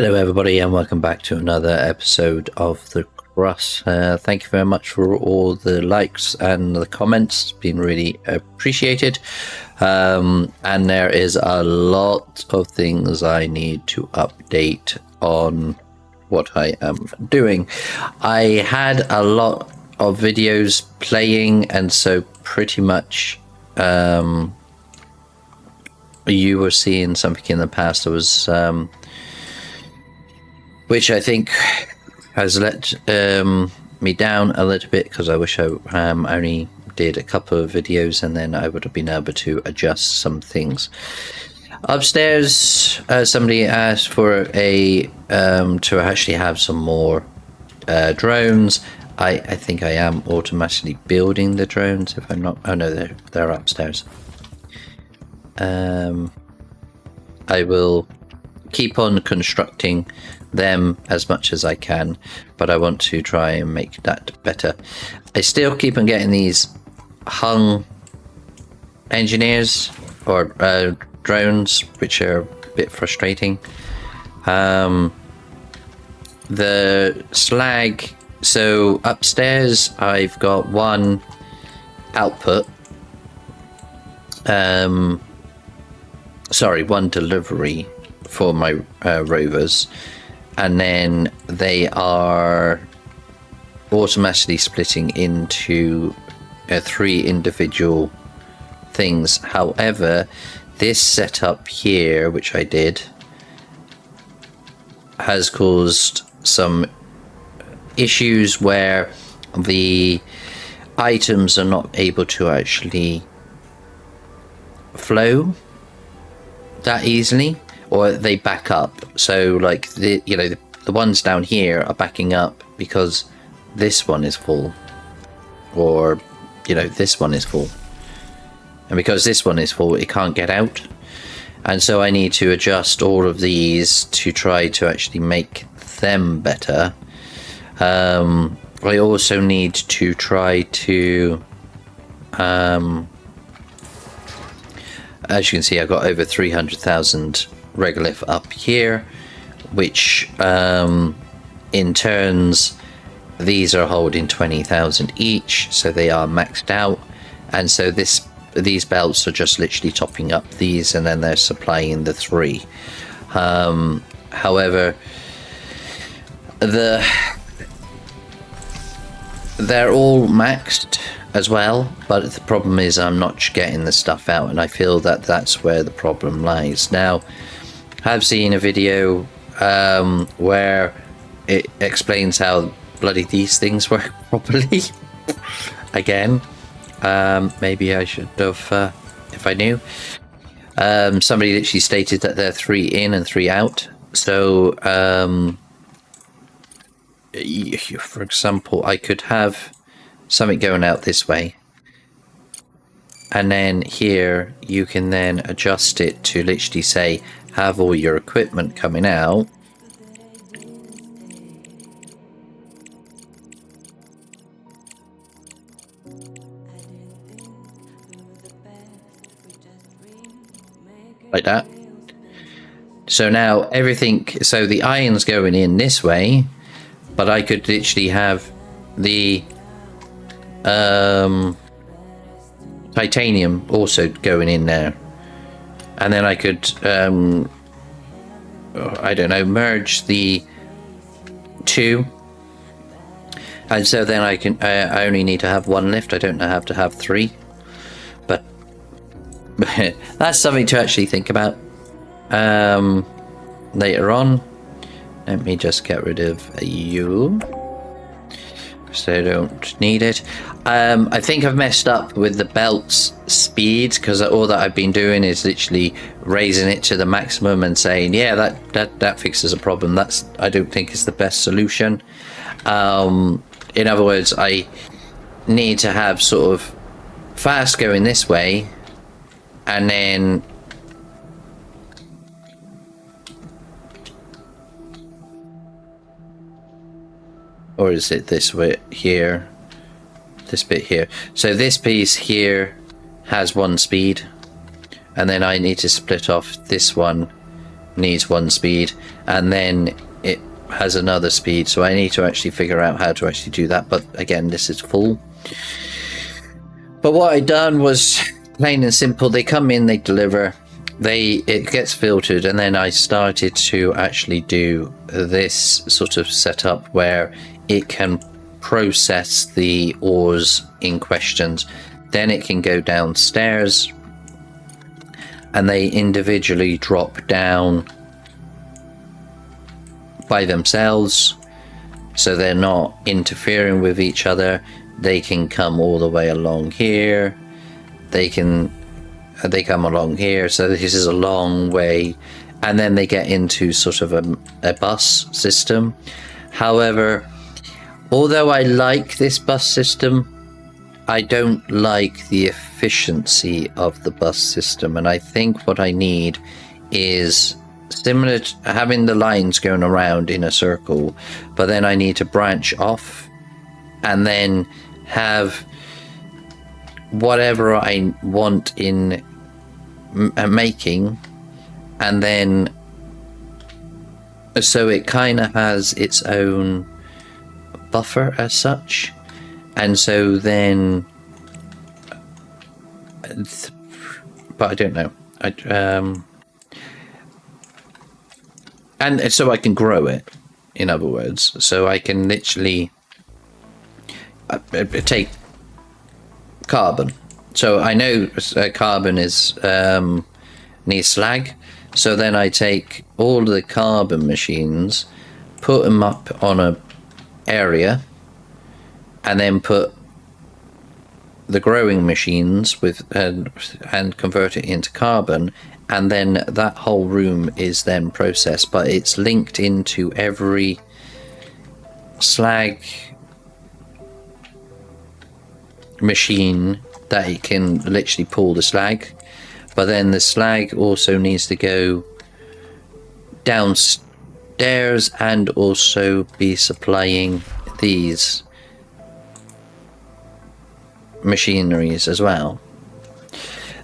Hello everybody and welcome back to another episode of the Crust. Thank you very much for all the likes and the comments. It's been really appreciated. And there is a lot of things I need to update on what I am doing. I had a lot of videos playing, and so pretty much you were seeing something in the past that was which I think has let me down a little bit, because I wish I only did a couple of videos and then I would have been able to adjust some things. Upstairs, somebody asked for a to actually have some more drones. I think I am automatically building the drones if I'm not. Oh no, they're upstairs. I will keep on constructing them as much as I can, but I want to try and make that better. I still keep on getting these hung engineers or drones, which are a bit frustrating. The slag, so upstairs I've got one output, one delivery for my rovers, and then they are automatically splitting into 3 individual things. However, this setup here, which I did, has caused some issues where the items are not able to actually flow that easily, or they back up. So like the ones down here are backing up because this one is full, or this one is full, and because this one is full it can't get out. And so I need to adjust all of these to try to actually make them better. I also need to try to as you can see, I've got over 300,000 regolith up here, which in turns these are holding 20,000 each, so they are maxed out. And so these belts are just literally topping up these, and then they're supplying the 3. However, they're all maxed as well, but the problem is I'm not getting the stuff out, and I feel that that's where the problem lies. Now, I've seen a video where it explains how bloody these things work properly. Again, maybe I should have, if I knew. Somebody literally stated that they're 3 in and 3 out. So, for example, I could have something going out this way, and then here you can then adjust it to literally say have all your equipment coming out, like that. So now everything, so the iron's going in this way, but I could literally have the titanium also going in there, and then I could I don't know, merge the 2, and so then I can I only need to have 1 lift. I don't have to have 3, but that's something to actually think about later on. Let me just get rid of you, so I don't need it. I think I've messed up with the belt's speed, because all that I've been doing is literally raising it to the maximum and saying, yeah, that fixes a problem. I don't think is the best solution. In other words, I need to have sort of fast going this way, and then or is it this way here, this bit here? So this piece here has 1 speed, and then I need to split off this one needs 1 speed, and then it has another speed. So I need to actually figure out how to actually do that. But again, this is full. But what I done was plain and simple. They come in, they deliver, it gets filtered, and then I started to actually do this sort of setup where it can process the ores in questions. Then it can go downstairs, and they individually drop down by themselves, so they're not interfering with each other. They can come all the way along here. They come along here, so this is a long way, and then they get into sort of a bus system. However, although I like this bus system, I don't like the efficiency of the bus system, and I think what I need is similar to having the lines going around in a circle, but then I need to branch off and then have whatever I want in making, and then so it kind of has its own buffer as such. And so then but I don't know, and so I can grow it, in other words, so I can literally take carbon. So I know carbon is needs slag, so then I take all the carbon machines, put them up on a area, and then put the growing machines with and convert it into carbon, and then that whole room is then processed, but it's linked into every slag machine that it can literally pull the slag. But then the slag also needs to go downstairs and also be supplying these machineries as well.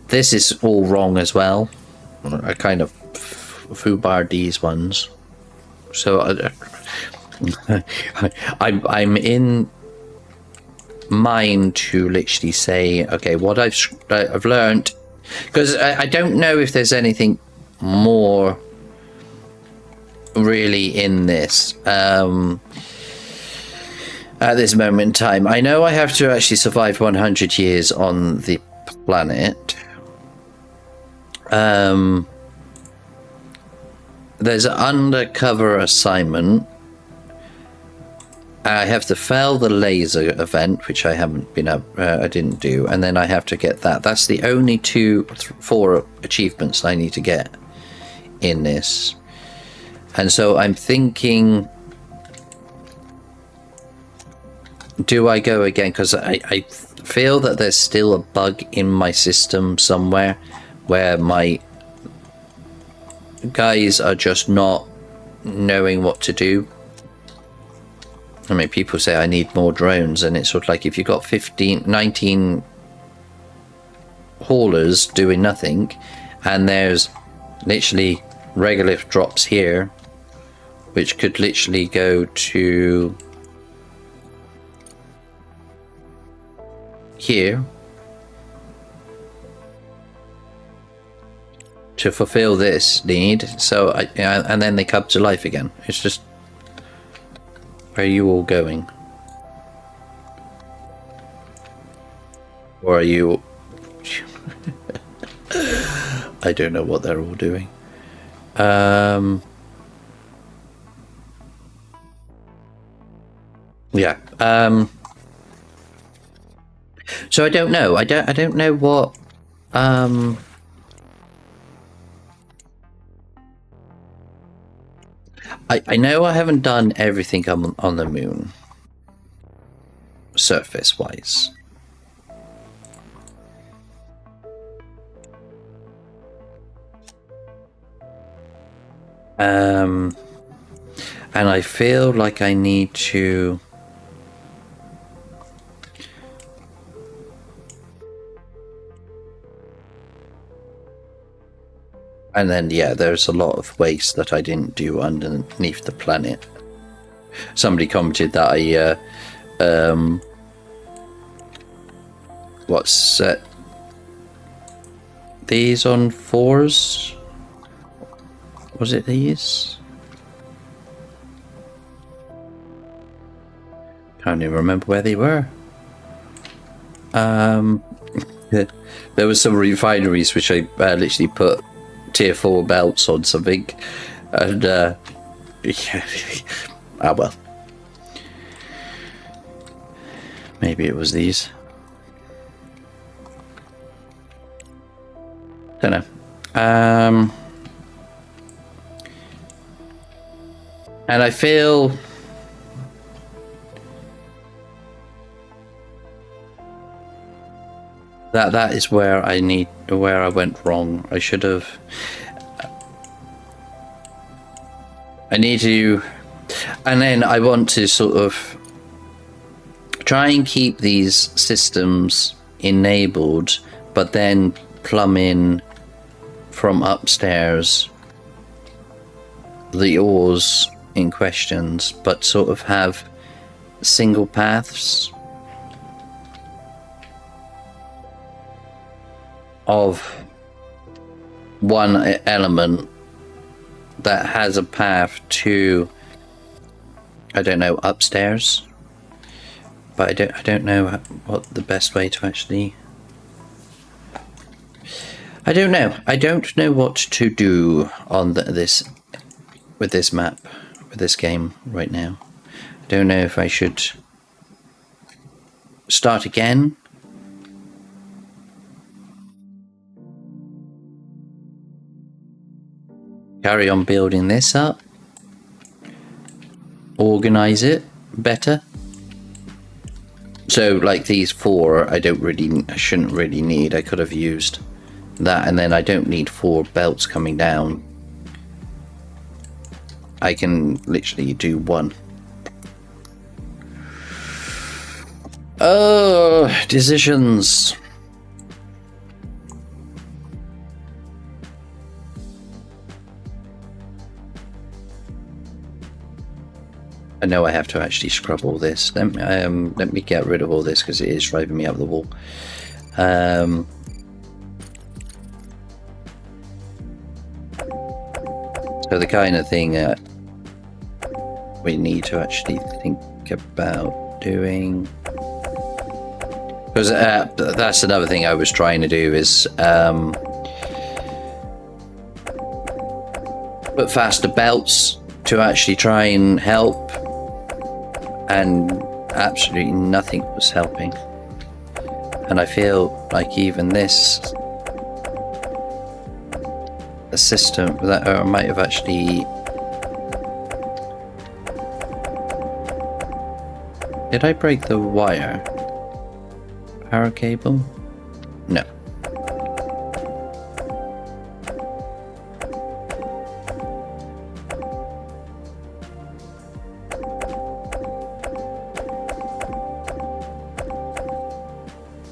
This is all wrong as well. I kind of foobarred these ones, so I'm in mind to literally say, okay, what I've learned, because I don't know if there's anything more really in this at this moment in time. I know I have to actually survive 100 years on the planet. There's an undercover assignment. I have to fail the laser event, which I haven't been I didn't do, and then I have to get that. That's the only 4 achievements I need to get in this. And so I'm thinking, do I go again? Because I feel that there's still a bug in my system somewhere where my guys are just not knowing what to do. I mean, people say I need more drones, and it's sort of like if you've got 19 haulers doing nothing, and there's literally regolith drops here, which could literally go to here to fulfill this need. So and then they come to life again. It's just, where are you all going? Or are you I don't know what they're all doing. Yeah. So I don't know. I don't know what I know I haven't done everything on the moon, surface-wise. And I feel like I need to And then, yeah, there's a lot of waste that I didn't do underneath the planet. Somebody commented that I, what's set these on 4s? Was it these? Can't even remember where they were. There was some refineries which I literally put tier 4 belts on something, and yeah. Ah well. Maybe it was these. Don't know. And I feel that is where I went wrong. I should have. I need to, and then I want to sort of try and keep these systems enabled, but then plumb in from upstairs the ores in questions, but sort of have single paths of one element that has a path to, I don't know, upstairs. But I don't know what the best way to actually. I don't know. I don't know what to do on this with this map, with this game right now. I don't know if I should start again. Carry on building this up. Organize it better. So like these 4, I shouldn't really need. I could have used that, and then I don't need 4 belts coming down. I can literally do 1. Oh, decisions. I know I have to actually scrub all this. Let me get rid of all this because it is driving me up the wall. So the kind of thing we need to actually think about doing, because that's another thing I was trying to do is put faster belts to actually try and help. And absolutely nothing was helping. And I feel like even this, a system that I might have actually. Did I break the wire? Power cable? No.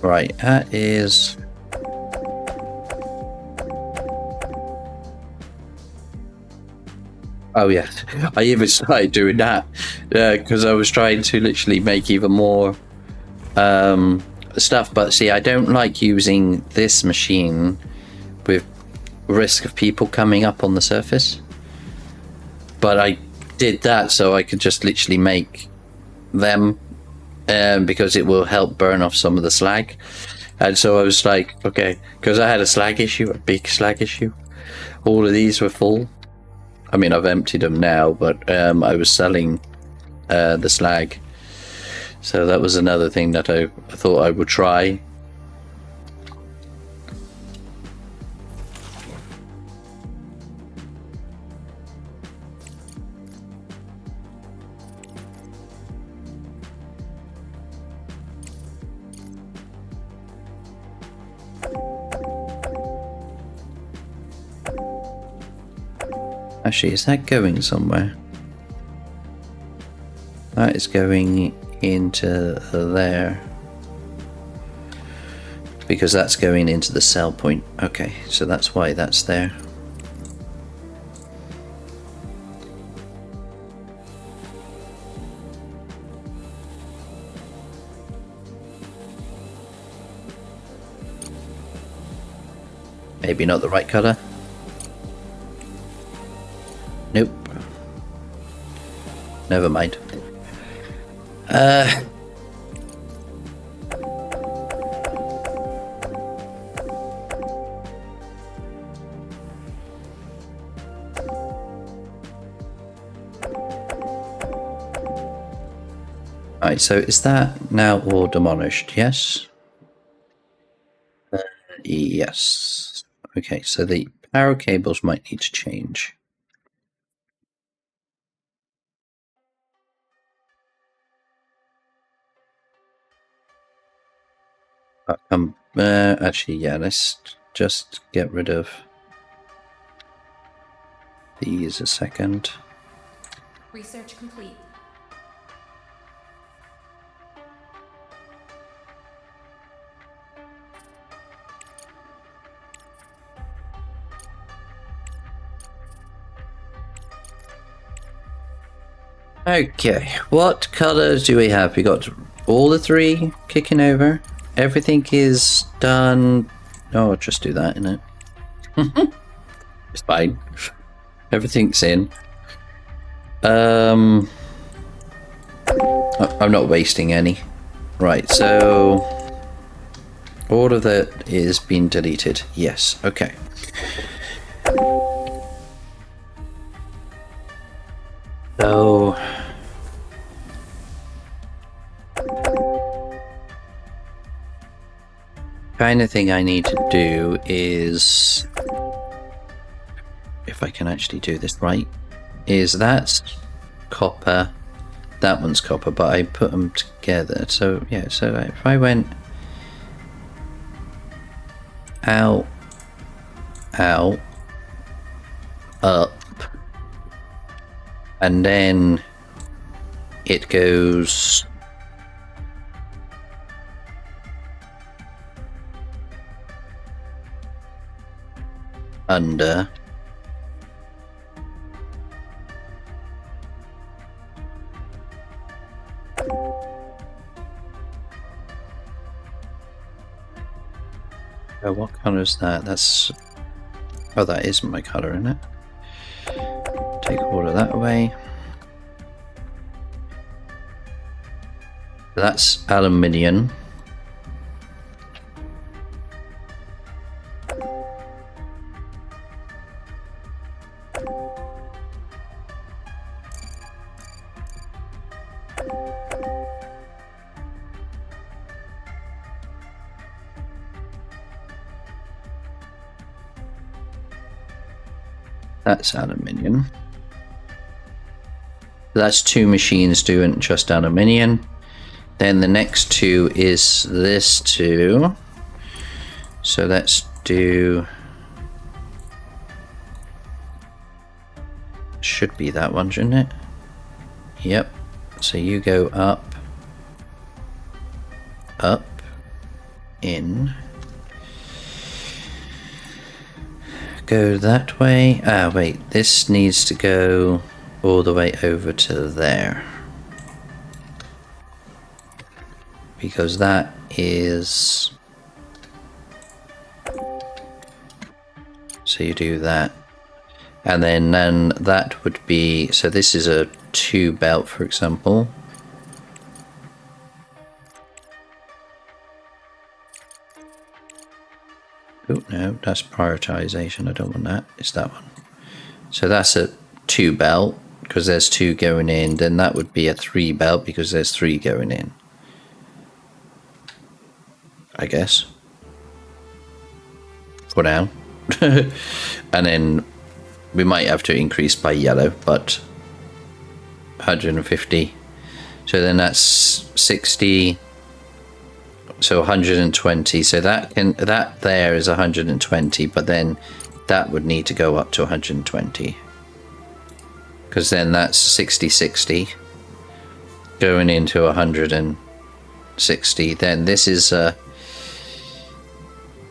Right, that is. Oh yeah, I even started doing that because I was trying to literally make even more stuff. But see, I don't like using this machine with risk of people coming up on the surface. But I did that so I could just literally make them. Because it will help burn off some of the slag. And so I was like, okay, because I had a slag issue, a big slag issue. All of these were full. I mean, I've emptied them now, but I was selling the slag. So that was another thing that I thought I would try. Actually, is that going somewhere? That is going into there. Because that's going into the sell point. Okay, so that's why that's there. Maybe not the right color. Nope. Never mind. Alright, so is that now all demolished? Yes? Yes. Okay, so the power cables might need to change. Actually, yeah, let's just get rid of these a second. Research complete. Okay, what colors do we have? We got all the three kicking over. Everything is done. Oh, I'll just do that, innit? It's fine. Everything's in. I'm not wasting any. Right, so all of that is being deleted. Yes, okay. So kind of thing I need to do is, if I can actually do this right, is that's copper, that one's copper, but I put them together. So yeah, so if I went out, out, up, and then it goes under. Oh, what color is that? That's... oh, that isn't my color, isn't it? Take all of that away. That's aluminium. That's aluminium. That's two machines doing just aluminium. Then the next two is this two. So let's do... should be that one, shouldn't it? Yep. So you go up, up, in. Go that way. Ah, wait. This needs to go all the way over to there. Because that is... so you do that. And then that would be... so this is a 2 belt, for example. Oh, no, that's prioritization. I don't want that. It's that one. So that's a 2 belt because there's 2 going in. Then that would be a 3 belt because there's 3 going in. I guess. For now. And then we might have to increase by yellow, but 150. So then that's 60. So 120. So that there is 120, but then that would need to go up to 120. Because then that's 60 going into 160. Then this is a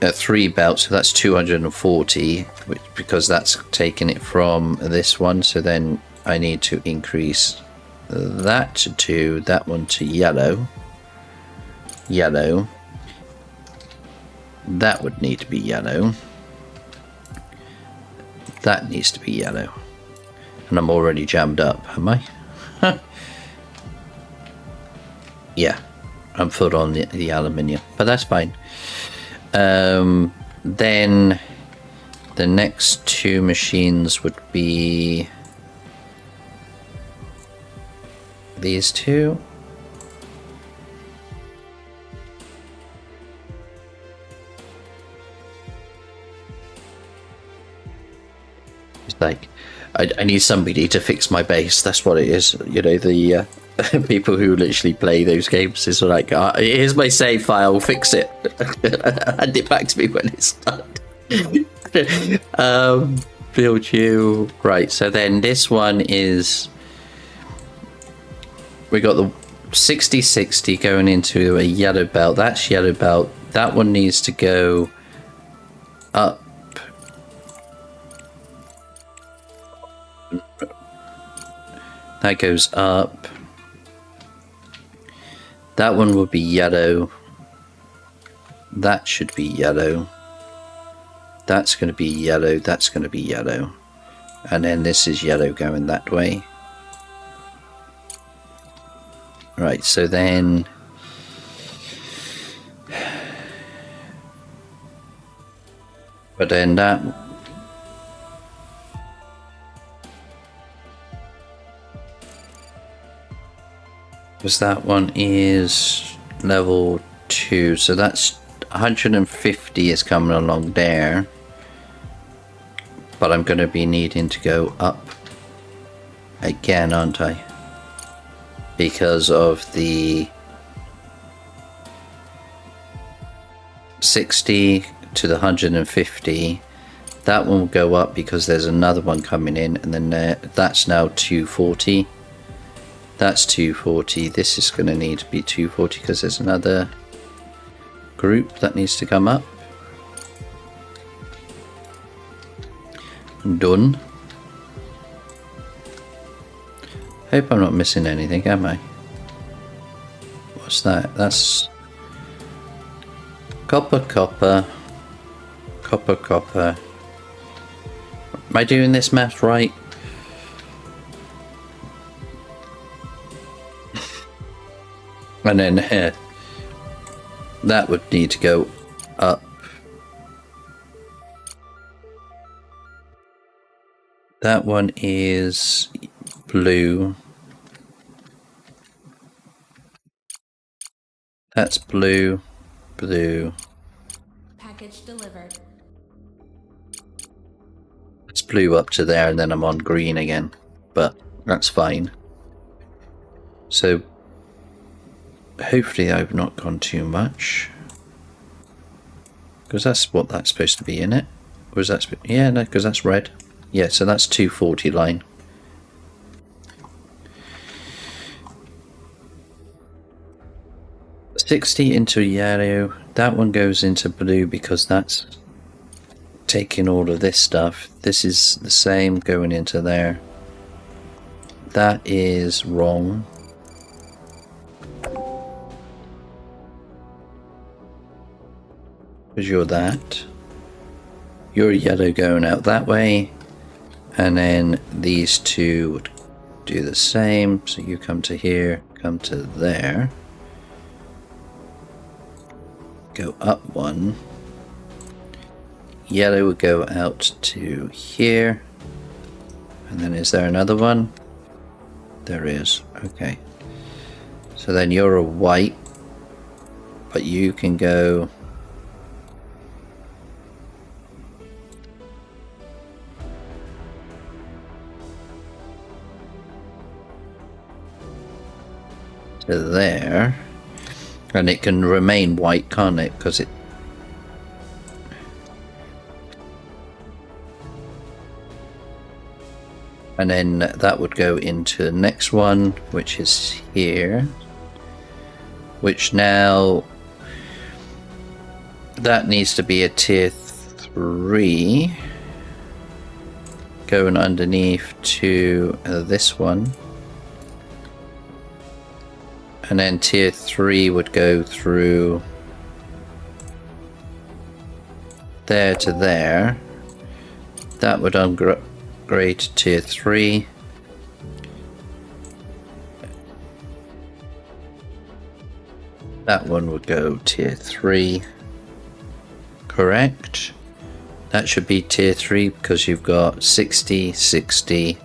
3 belt, so that's 240, because that's taking it from this one. So then I need to increase that to 2, that one to yellow. Yellow. That would need to be yellow. That needs to be yellow. And I'm already jammed up, am I? Yeah, I'm full on the aluminium, but that's fine. Then the next two machines would be these two. It's like, I need somebody to fix my base. That's what it is. You know, the people who literally play those games is like, here's my save file, fix it. Hand it back to me when it's done. Build you. Right, so then this one is... We got the 60-60 going into a yellow belt. That's yellow belt. That one needs to go up. That goes up. That one will be yellow. That should be yellow. That's going to be yellow. That's going to be yellow. And then this is yellow going that way. Right, so then... But then that... Because that one is level 2, so that's 150 is coming along there. But I'm going to be needing to go up again, aren't I? Because of the 60 to the 150. That one will go up because there's another one coming in, and then that's now 240. That's 240. This is going to need to be 240 because there's another group that needs to come up. Done. Hope I'm not missing anything, am I? What's that? That's copper, copper, copper, copper. Am I doing this math right? And then here, that would need to go up. That one is blue. That's blue, blue. Package delivered. It's blue up to there, and then I'm on green again, but that's fine. So hopefully I've not gone too much, because that's what that's supposed to be, in it. Or is that yeah, no, because that's red. Yeah, so that's 240 line. $60 into yellow. That one goes into blue because that's taking all of this stuff. This is the same going into there. That is wrong. Because you're that. You're yellow going out that way. And then these two would do the same. So you come to here, come to there. Go up one. Yellow would go out to here. And then is there another one? There is. Okay. So then you're a white. But you can go... to there, and it can remain white, can't it? Because it and then that would go into the next one, which is here, which now that needs to be a tier 3 going underneath to this one. And then tier 3 would go through there to there. That would upgrade to tier 3. That one would go tier 3. Correct. That should be tier 3 because you've got 60, 60.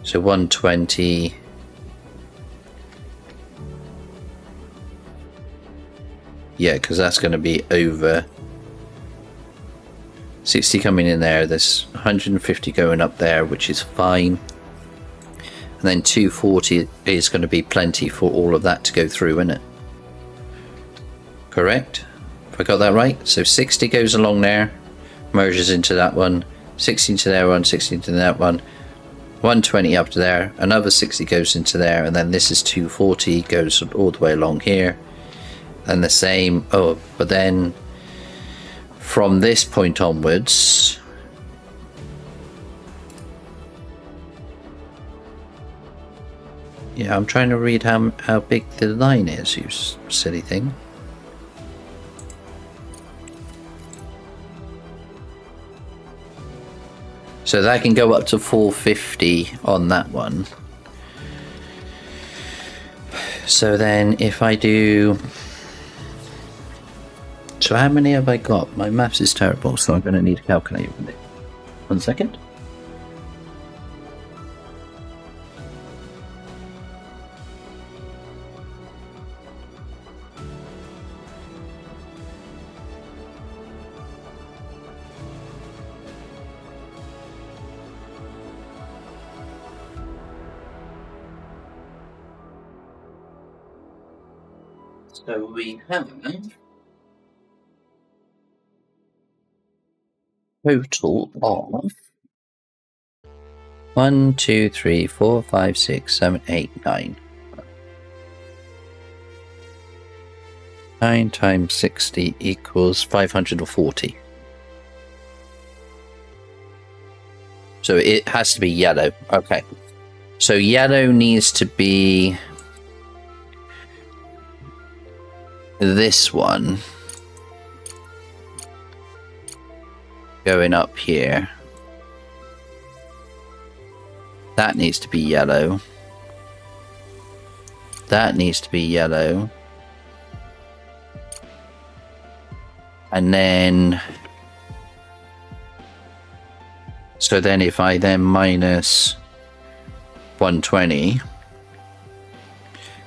So 120. Yeah, because that's going to be over 60 coming in there. There's 150 going up there, which is fine. And then 240 is going to be plenty for all of that to go through, isn't it? Correct? If I got that right? So 60 goes along there, merges into that one, 60 into there one, 60 into that one, 120 up to there, another 60 goes into there, and then this is 240, goes all the way along here. And the same, oh, but then from this point onwards, yeah, I'm trying to read how big the line is, you silly thing. So that can go up to 450 on that one. So then if I do... So how many have I got? My maths is terrible, so I'm going to need a calculator with it. 1 second. So we have total of 1, 2, 3, 4, 5, 6, 7, 8, 9. 9 times 60 equals 540. So it has to be yellow. Okay. So yellow needs to be this one going up here. That needs to be yellow. That needs to be yellow. And then so then if I then minus 120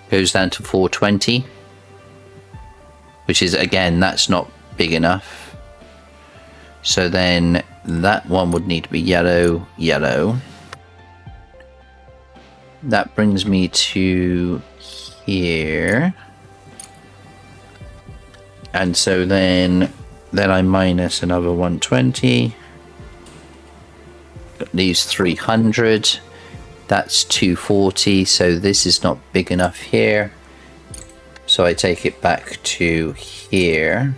goes down to 420, which is, again, that's not big enough. So then that one would need to be yellow, yellow. That brings me to here. And so then I minus another 120. That leaves 300. That's 240. So this is not big enough here. So I take it back to here.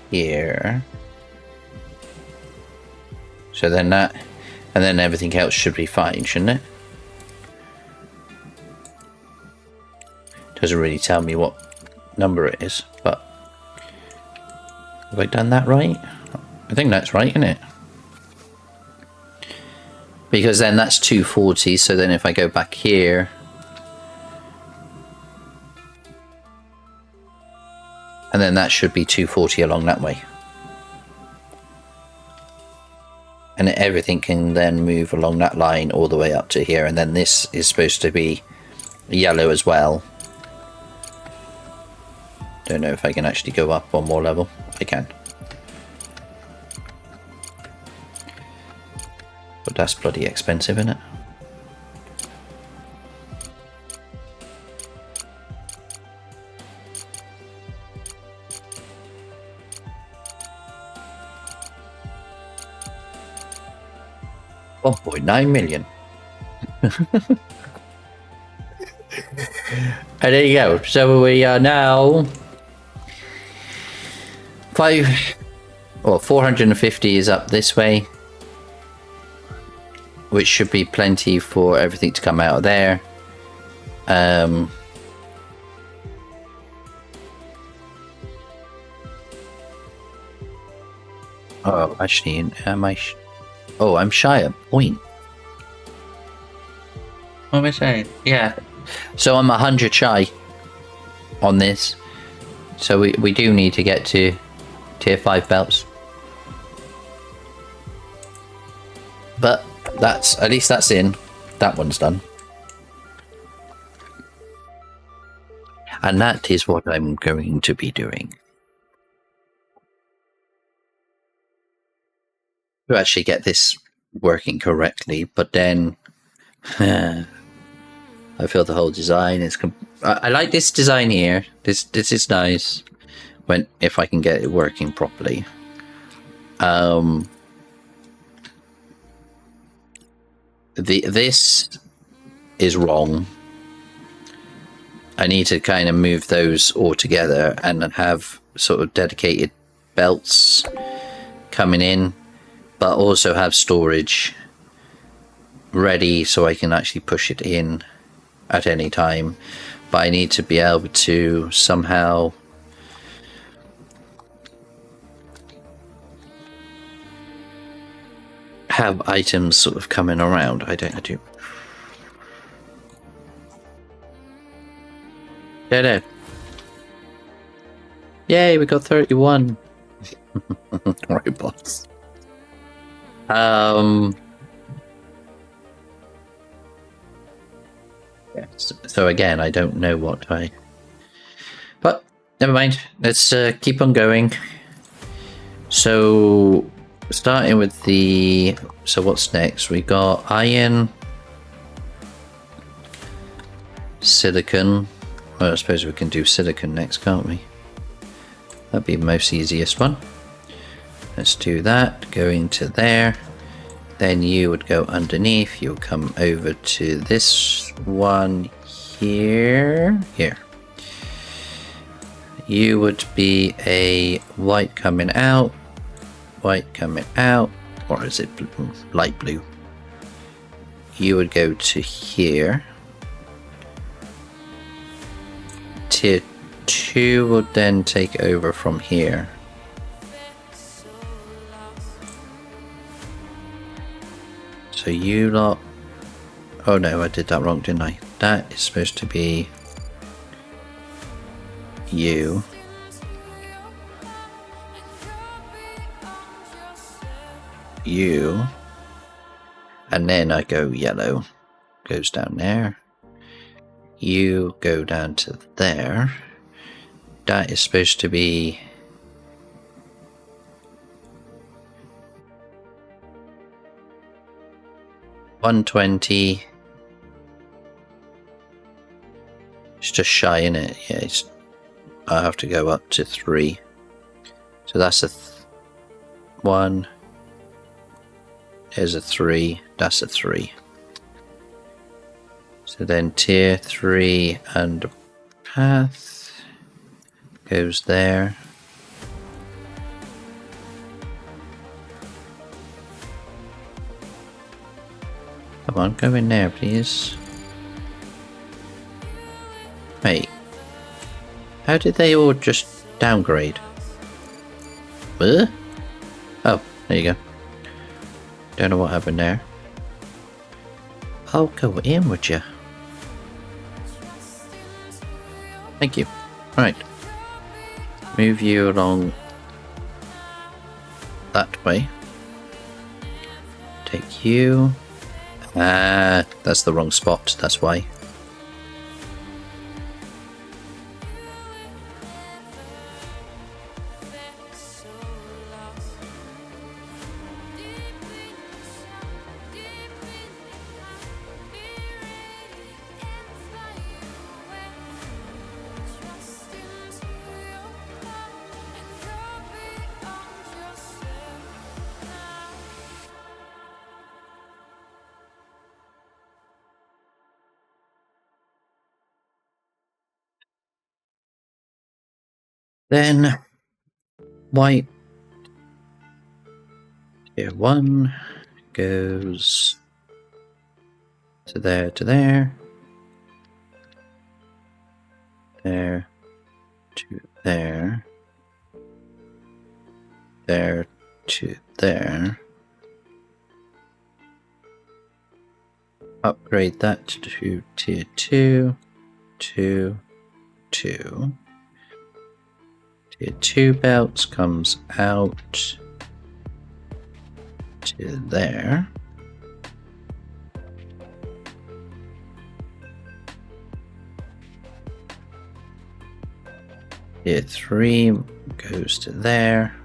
Here. So then that, and then everything else should be fine, shouldn't it? Doesn't really tell me what number it is, but have I done that right? I think that's right, isn't it? Because then that's 240, so then if I go back here, and then that should be 240 along that way. And everything can then move along that line all the way up to here, and then this is supposed to be yellow as well. Don't know if I can actually go up one more level. I can. But that's bloody expensive, isn't it? $1.9 million. And there you go. So we are now 450 is up this way. which should be plenty for everything to come out of there. Oh, actually, am I? Oh, I'm shy a point. What am I saying? Yeah. So I'm 100 shy on this. So we do need to get to tier 5 belts. But at least that's in. That one's done. And that is what I'm going to be doing. To actually get this working correctly, but then I feel the whole design is. I like this design here. This is nice. If I can get it working properly. This is wrong. I need to kind of move those all together and have sort of dedicated belts coming in, but also have storage ready so I can actually push it in at any time. But I need to be able to somehow have items sort of coming around. I do. No. Yay, we got 31 robots. Yeah, so again, I don't know what but never mind. Let's keep on going. So starting with so what's next? We got iron, silicon. Well, I suppose we can do silicon next, can't we? That'd be the most easiest one. Let's do that. Go into there. Then you would go underneath. You'll come over to this one here. Here. You would be a white coming out. White coming out. Or is it blue? Light blue? You would go to here. Tier 2 would then take over from here. So you lot... Oh no, I did that wrong, didn't I? That is supposed to be you. You. And then I go yellow. Goes down there. You go down to there. That is supposed to be... $120. It's just shy, in it. Yeah, I have to go up to 3. So that's a 1. There's a 3. That's a 3. So then tier 3 and path goes there. Come on, go in there, please. Wait. How did they all just downgrade? Oh, there you go. Don't know what happened there. Oh, go in, would you? Thank you. Right. Move you along that way. Take you. Ah, that's the wrong spot, that's why. Then white tier 1 goes to there, to there. There to there. There to there. Upgrade that to tier 2, 2, 2. Tier 2 belts comes out to there. Tier 3 goes to there,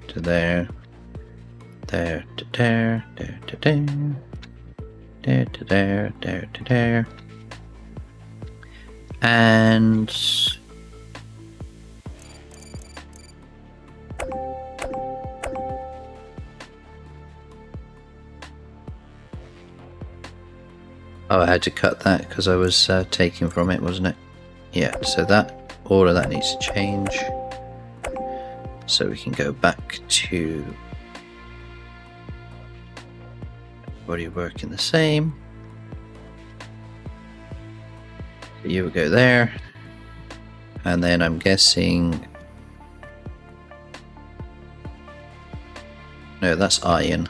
to there, there to there, there to there, there to there, there to there. And oh, I had to cut that because I was taking from it, wasn't it? Yeah, so that all of that needs to change. So we can go back to everybody working the same. So you would go there. And then I'm guessing... No, that's iron.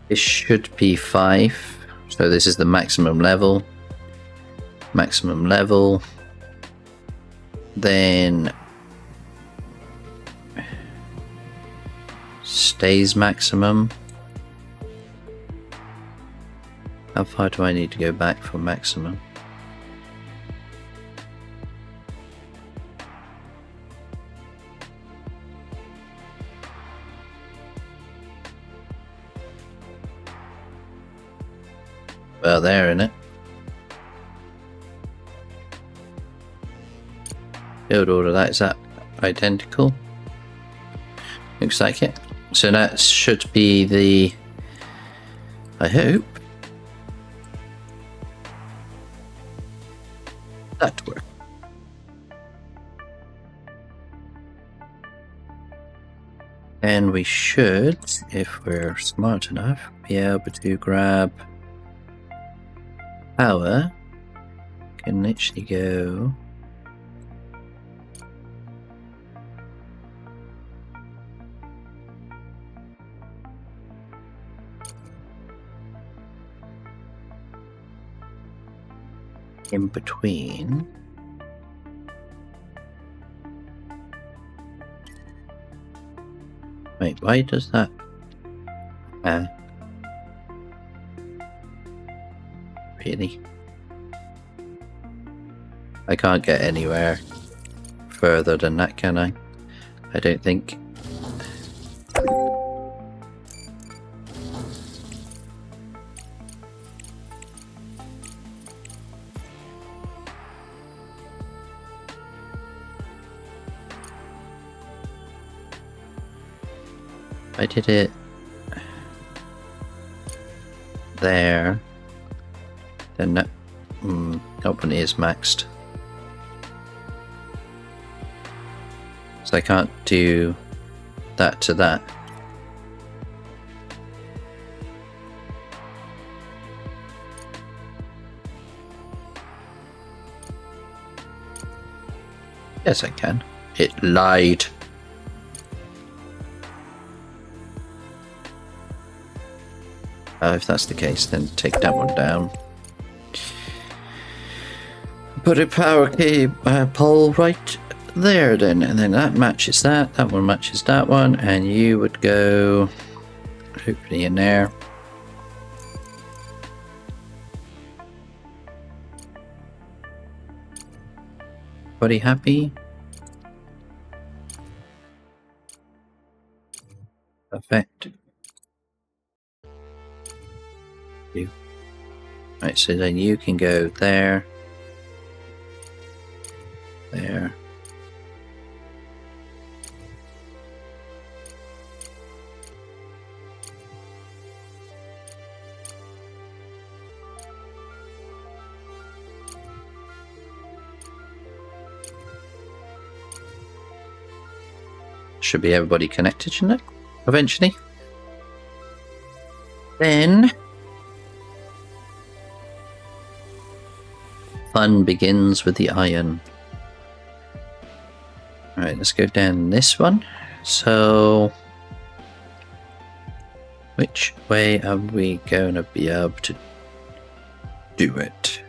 This should be 5. So this is the maximum level. Maximum level. Then stays maximum. How far do I need to go back for maximum? Well, there, innit? Build order, that is that identical? Looks like it. So that should be the... I hope that works. And we should, if we're smart enough, be able to grab power. Can literally go in between. Wait, why does that? Really? I can't get anywhere further than that, can I? I don't think. I did it there, then that, that one is maxed. So I can't do that to that. Yes, I can. It lied. If that's the case, then take that one down. Put a power pole right there then, and then that matches that. That one matches that one, and you would go hopefully in there. Everybody happy? Perfect. Right, so then you can go there. There. Should be everybody connected, shouldn't it? Eventually. Then fun begins with the iron. Alright, let's go down this one. So which way are we going to be able to do it?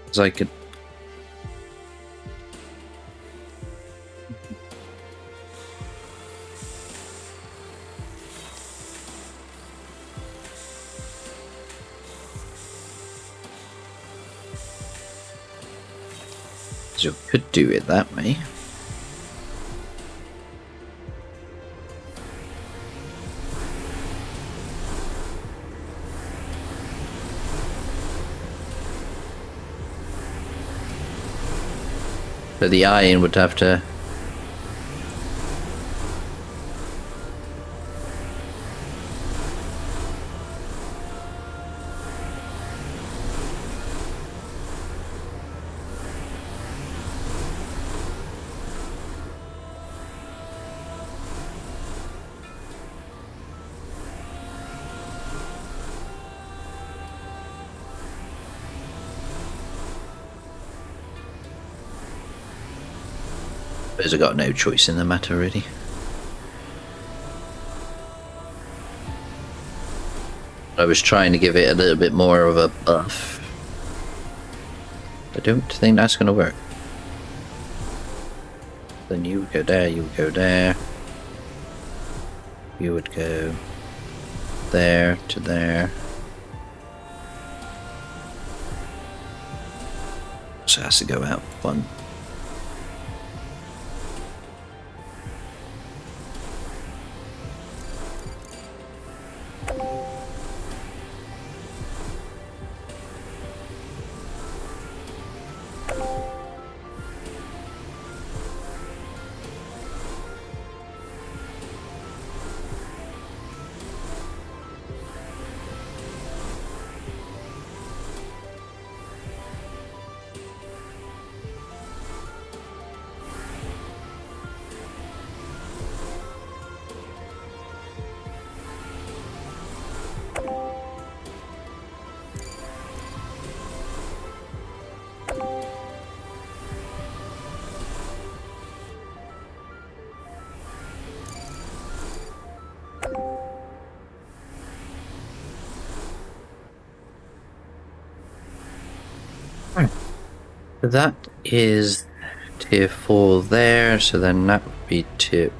Because I could... So could do it that way. But the iron would have to... Suppose I got no choice in the matter, really. I was trying to give it a little bit more of a buff. I don't think that's going to work. Then you would go there, you would go there. You would go there to there. So it has to go out one. That is tier 4 there, so then that would be tier...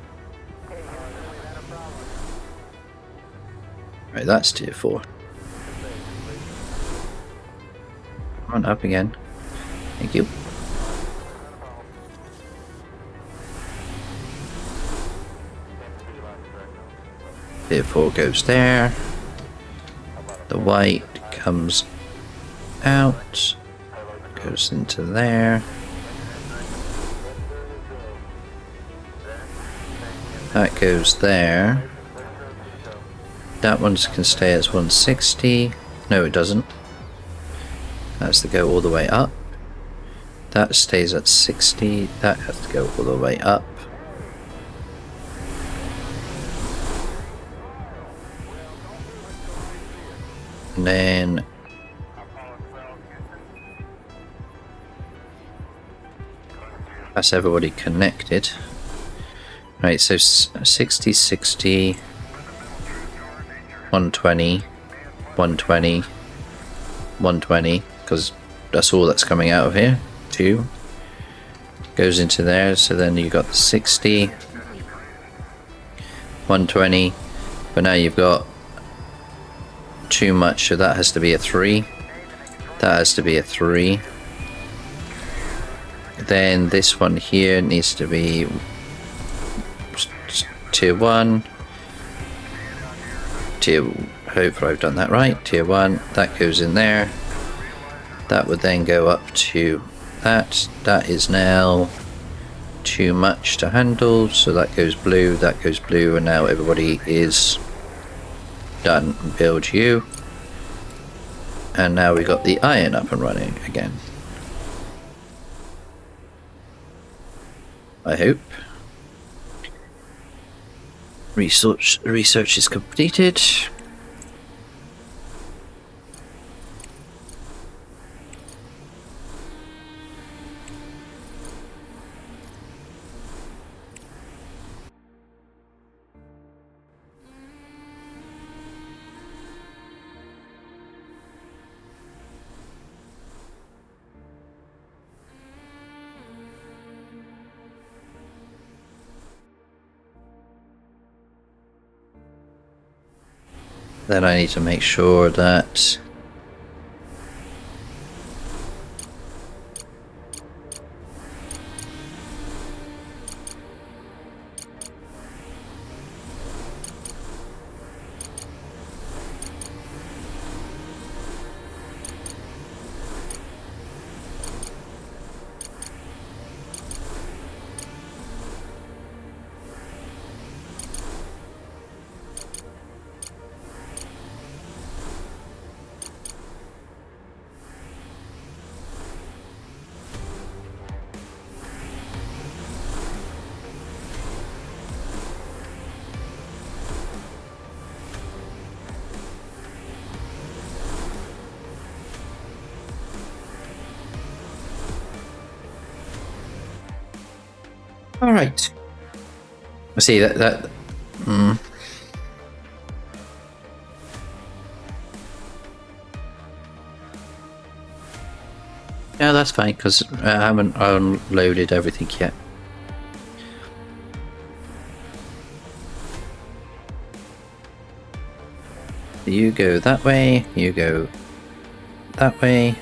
Right, that's tier 4. Come on, up again. Thank you. Tier 4 goes there. The white comes out. Goes into there. That goes there. That one can stay as 160. No, it doesn't. That's to go all the way up. That stays at 60. That has to go all the way up. And then that's everybody connected. Right, so 60, 60, 120, 120, 120, because that's all that's coming out of here. 2 goes into there, so then you got the 60. 120. But now you've got too much, so that has to be a 3. That has to be a 3. Then this one here needs to be tier 1. Hopefully I've done that right. Tier 1, that goes in there. That would then go up to that. That is now too much to handle, so that goes blue, and now everybody is done. Build you. And now we got the iron up and running again. I hope. Research is completed. Then I need to make sure that all right. I see that. Yeah, that's fine because I haven't unloaded everything yet. You go that way. You go that way.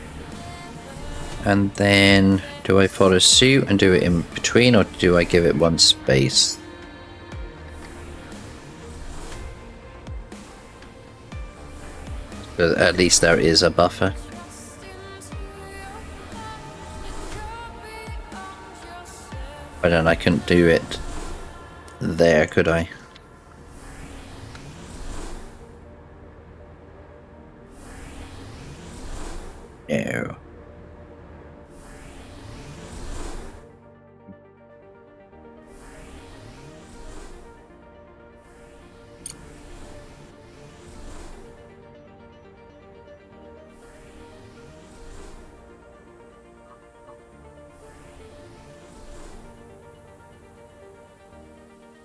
And then, do I follow suit and do it in between, or do I give it one space? But at least there is a buffer. But then I couldn't do it there, could I? No.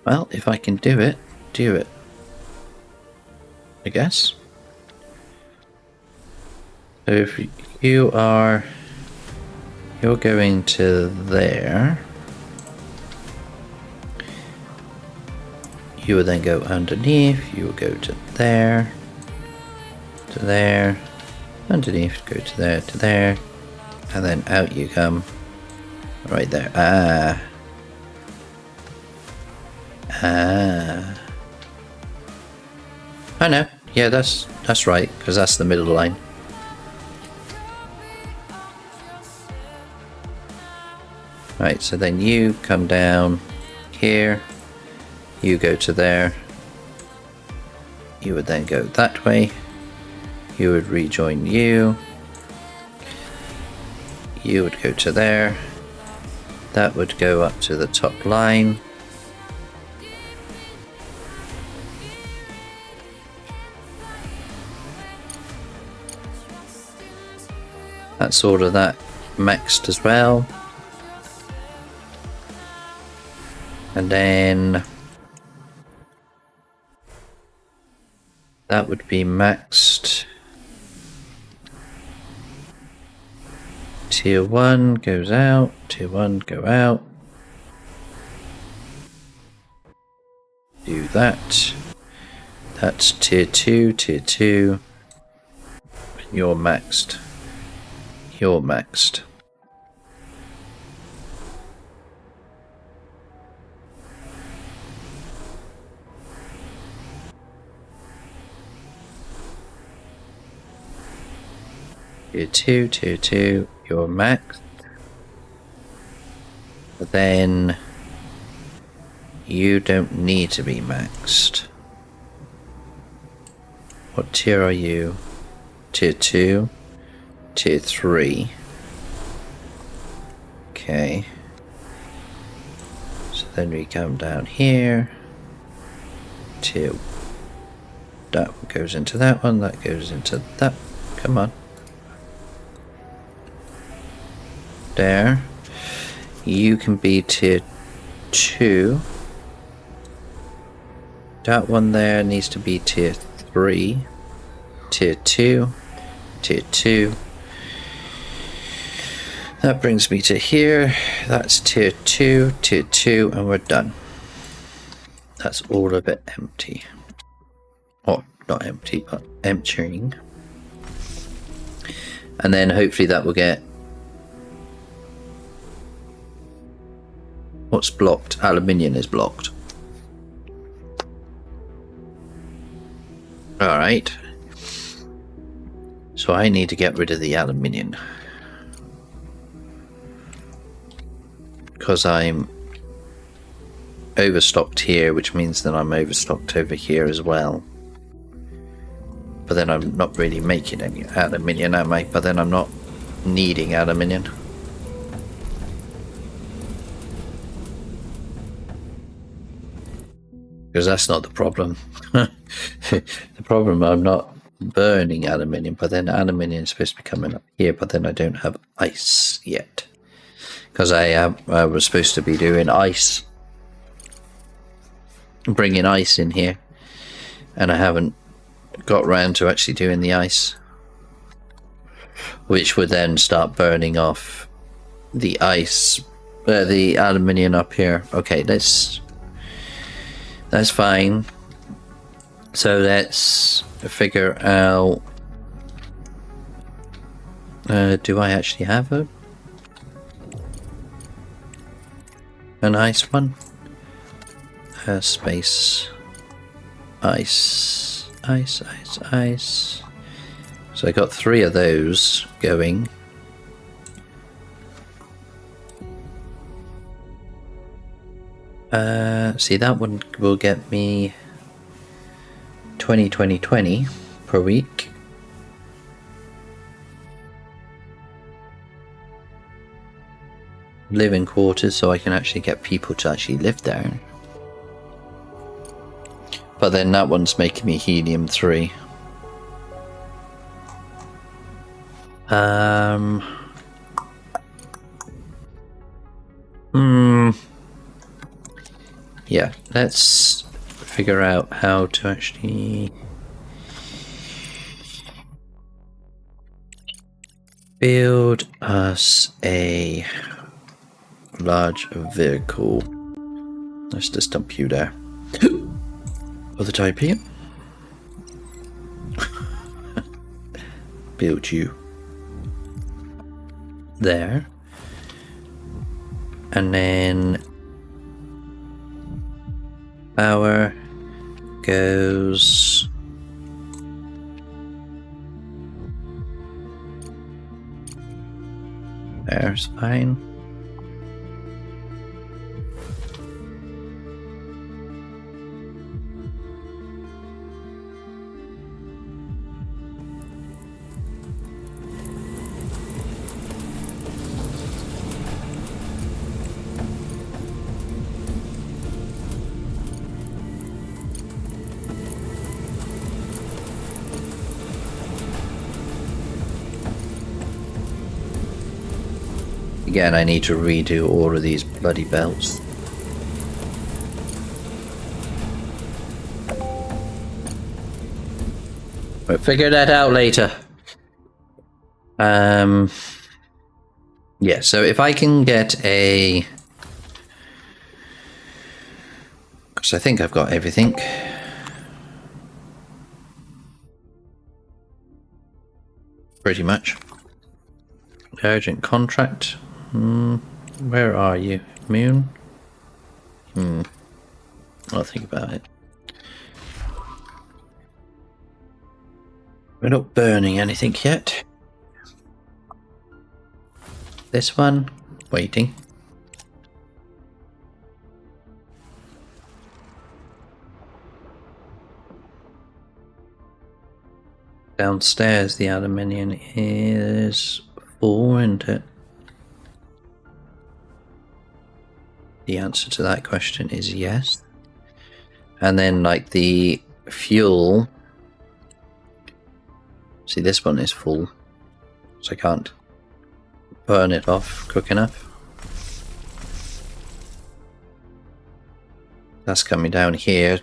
Well, if I can do it, I guess. So if you're going to there, you will then go underneath, you will go to there, underneath, go to there, and then out you come, right there. I know. Yeah, that's right, because that's the middle line. Right, so then you come down here, you go to there, you would then go that way, you would rejoin you would go to there, that would go up to the top line. That's all of that maxed as well. And then that would be maxed. Tier 1 goes out, tier 1 go out. Do that. That's tier 2, tier 2. You're maxed. You're maxed. Tier 2, you're maxed. But then you don't need to be maxed. What tier are you? Tier 2, tier 3. Okay. So then we come down here. Tier. That one goes into that one, that goes into that. Come on. There. You can be tier 2. That one there needs to be tier 3. Tier 2. Tier 2. That brings me to here. That's tier 2, tier 2, and we're done. That's all of it empty. Oh, not empty, but emptying. And then hopefully that will get... What's blocked? Aluminium is blocked. Alright. So I need to get rid of the aluminium. Because I'm overstocked here, which means that I'm overstocked over here as well. But then I'm not really making any aluminium, am I? But then I'm not needing aluminium. Because that's not the problem. The problem, I'm not burning aluminium, but then aluminium is supposed to be coming up here, but then I don't have ice yet. Because I was supposed to be doing ice. Bringing ice in here. And I haven't got round to actually doing the ice. Which would then start burning off the ice. The aluminium up here. Okay, that's fine. So let's figure out... do I actually have an ice one? Space. Ice. Ice, ice, ice. So I got 3 of those going. See, that one will get me 20, 20, 20 per week. Living quarters, so I can actually get people to actually live there. But then that one's making me helium 3. Yeah, let's figure out how to actually build us a large vehicle. Let's just dump you there. Other type here. Build you there. And then power goes there's fine. Again, I need to redo all of these bloody belts. We'll figure that out later. Yeah, so if I can get a Because I think I've got everything. Pretty much. Urgent contract. Where are you? Moon? I'll think about it. We're not burning anything yet. This one, waiting. Downstairs, the aluminium is full, isn't it? The answer to that question is yes. And then, like, the fuel. See, this one is full, so I can't burn it off quick enough. That's coming down here,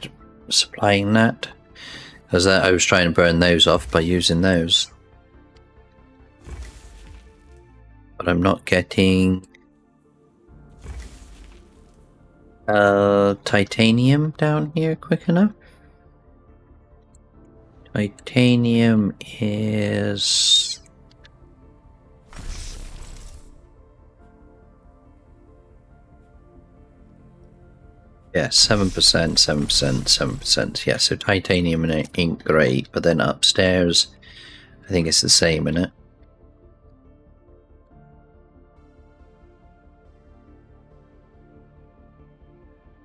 supplying that. Because I was trying to burn those off by using those. But I'm not getting titanium down here quick enough. Titanium is... yeah, 7%, 7%, 7%. Yeah, so titanium ain't great, but then upstairs, I think it's the same, isn't it?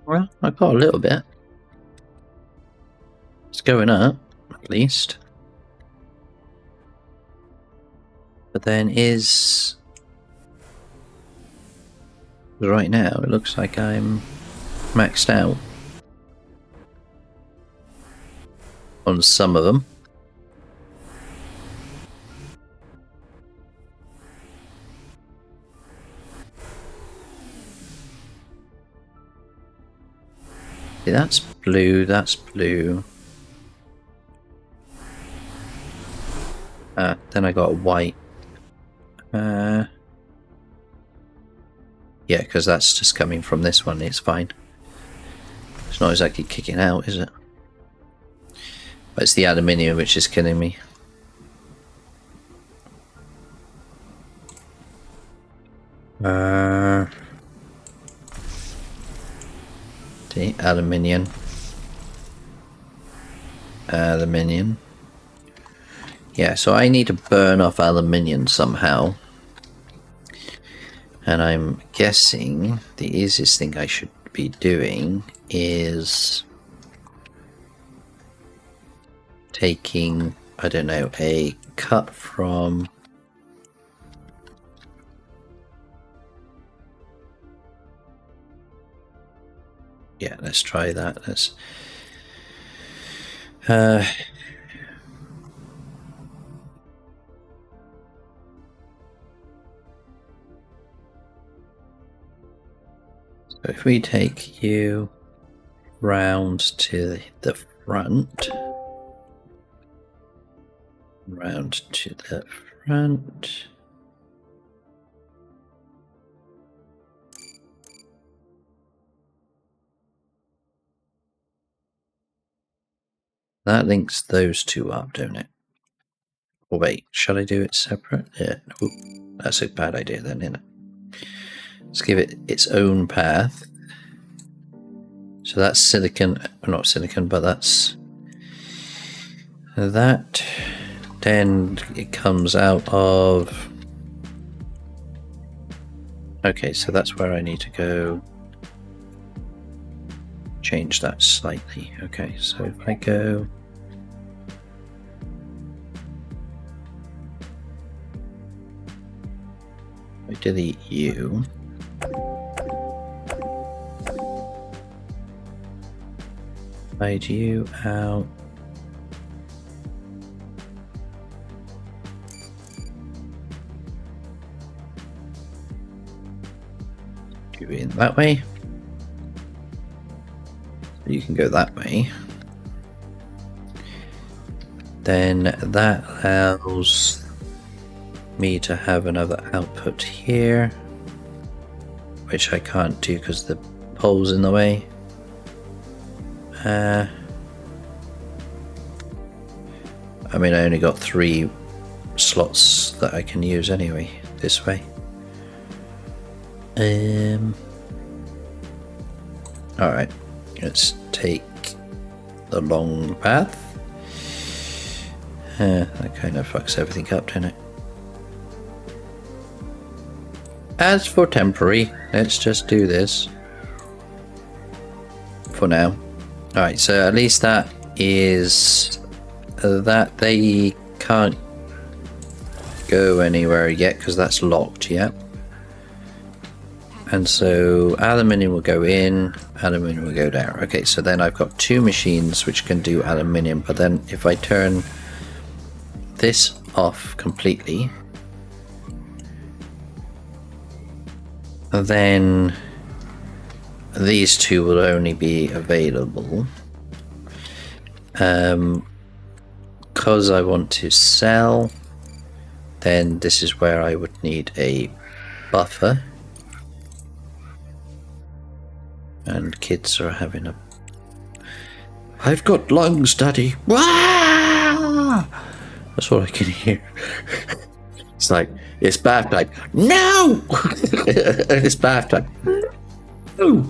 Well, I got a little bit. It's going up, at least. But then is... right now, it looks like I'm maxed out on some of them. See, that's blue, that's blue. Then I got white. Yeah, because that's just coming from this one, it's fine. It's not exactly kicking out, is it? But it's the aluminium which is killing me. See, aluminium. Aluminium. Yeah, so I need to burn off aluminium somehow. And I'm guessing the easiest thing I should be doing is taking, I don't know, a cut from yeah, let's try that. Let's so if we take you round to the front, round to the front, that links those two up, don't it? Oh wait, shall I do it separate? Yeah, no, that's a bad idea then, isn't it? Let's give it its own path. So that's silicon, not silicon, but that's that. Then it comes out of... okay, so that's where I need to go. Change that slightly. Okay, so if I go... I delete you. Hide you out. Do it in that way. You can go that way. Then that allows me to have another output here, which I can't do because the pole's in the way. I mean, I only got 3 slots that I can use anyway this way. Alright, let's take the long path. That kind of fucks everything up, doesn't it? As for temporary, let's just do this for now. Alright, so at least that is that they can't go anywhere yet because that's locked, yeah. And so aluminium will go in, aluminium will go down. Okay, so then I've got 2 machines which can do aluminium, but then if I turn this off completely, then these 2 will only be available. Because I want to sell, then this is where I would need a buffer. And kids are having a... I've got lungs, Daddy. Wah! That's all I can hear. It's like, it's bath time. No! It's bath time. No!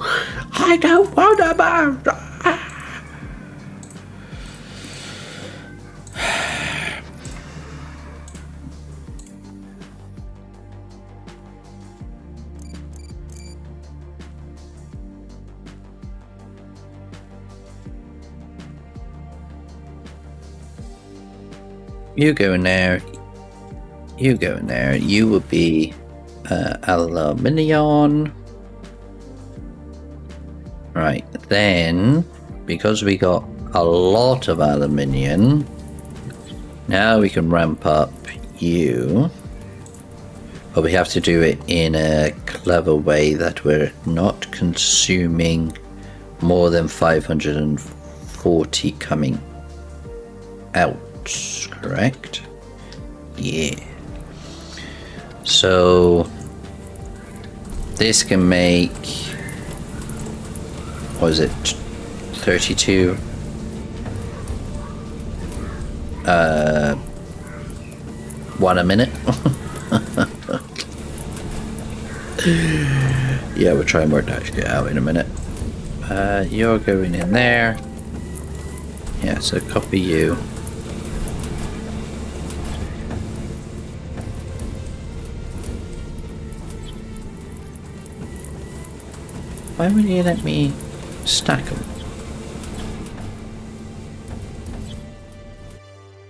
I don't want a bath. You go in there. You go in there. You will be aluminium. Right, then, because we got a lot of aluminium, now we can ramp up you. But we have to do it in a clever way that we're not consuming more than 540 coming out. Correct? Yeah. So this can make, what is it, 32 1 a minute. Yeah, we'll try and work that out in a minute. You're going in there. Yeah, so copy you. Why would you let me stack them?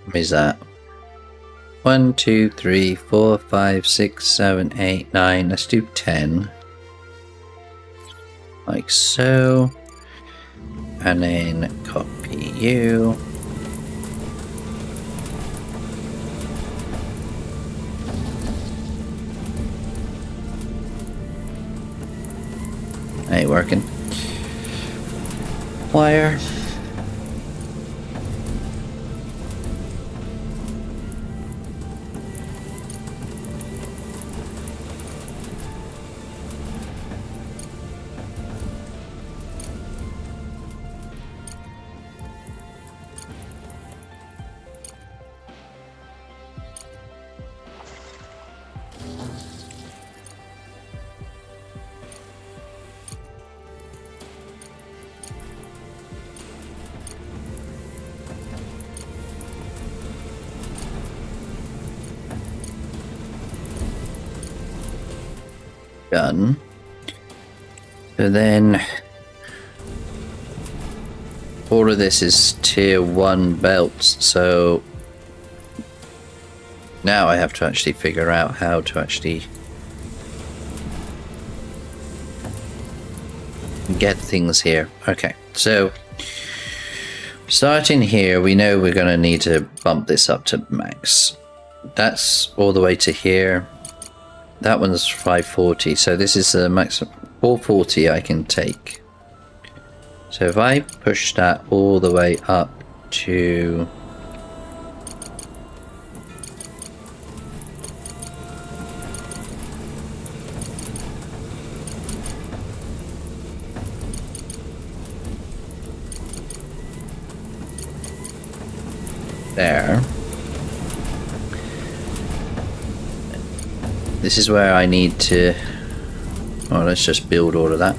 What is that? 1, 2, 3, 4, 5, 6, 7, 8, 9. Let's do 10. Like so. And then copy you. Ain't working. Wire. Done. So then all of this is tier 1 belts, so now I have to actually figure out how to actually get things here. Okay, so starting here, we know we're going to need to bump this up to max. That's all the way to here. That one's 540, so this is the maximum 440 I can take. So if I push that all the way up to there. This is where I need to... Oh, let's just build all of that.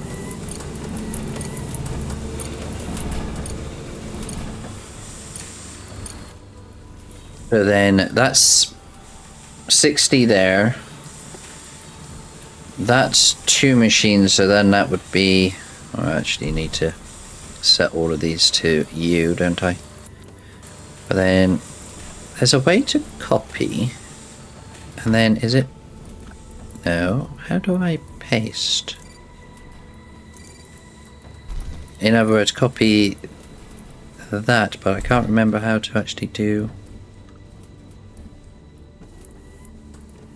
So then that's 60 there. That's 2 machines, so then that would be... I actually need to set all of these to U, don't I? But then there's a way to copy. And then is it... No, how do I paste? In other words, copy that, but I can't remember how to actually do...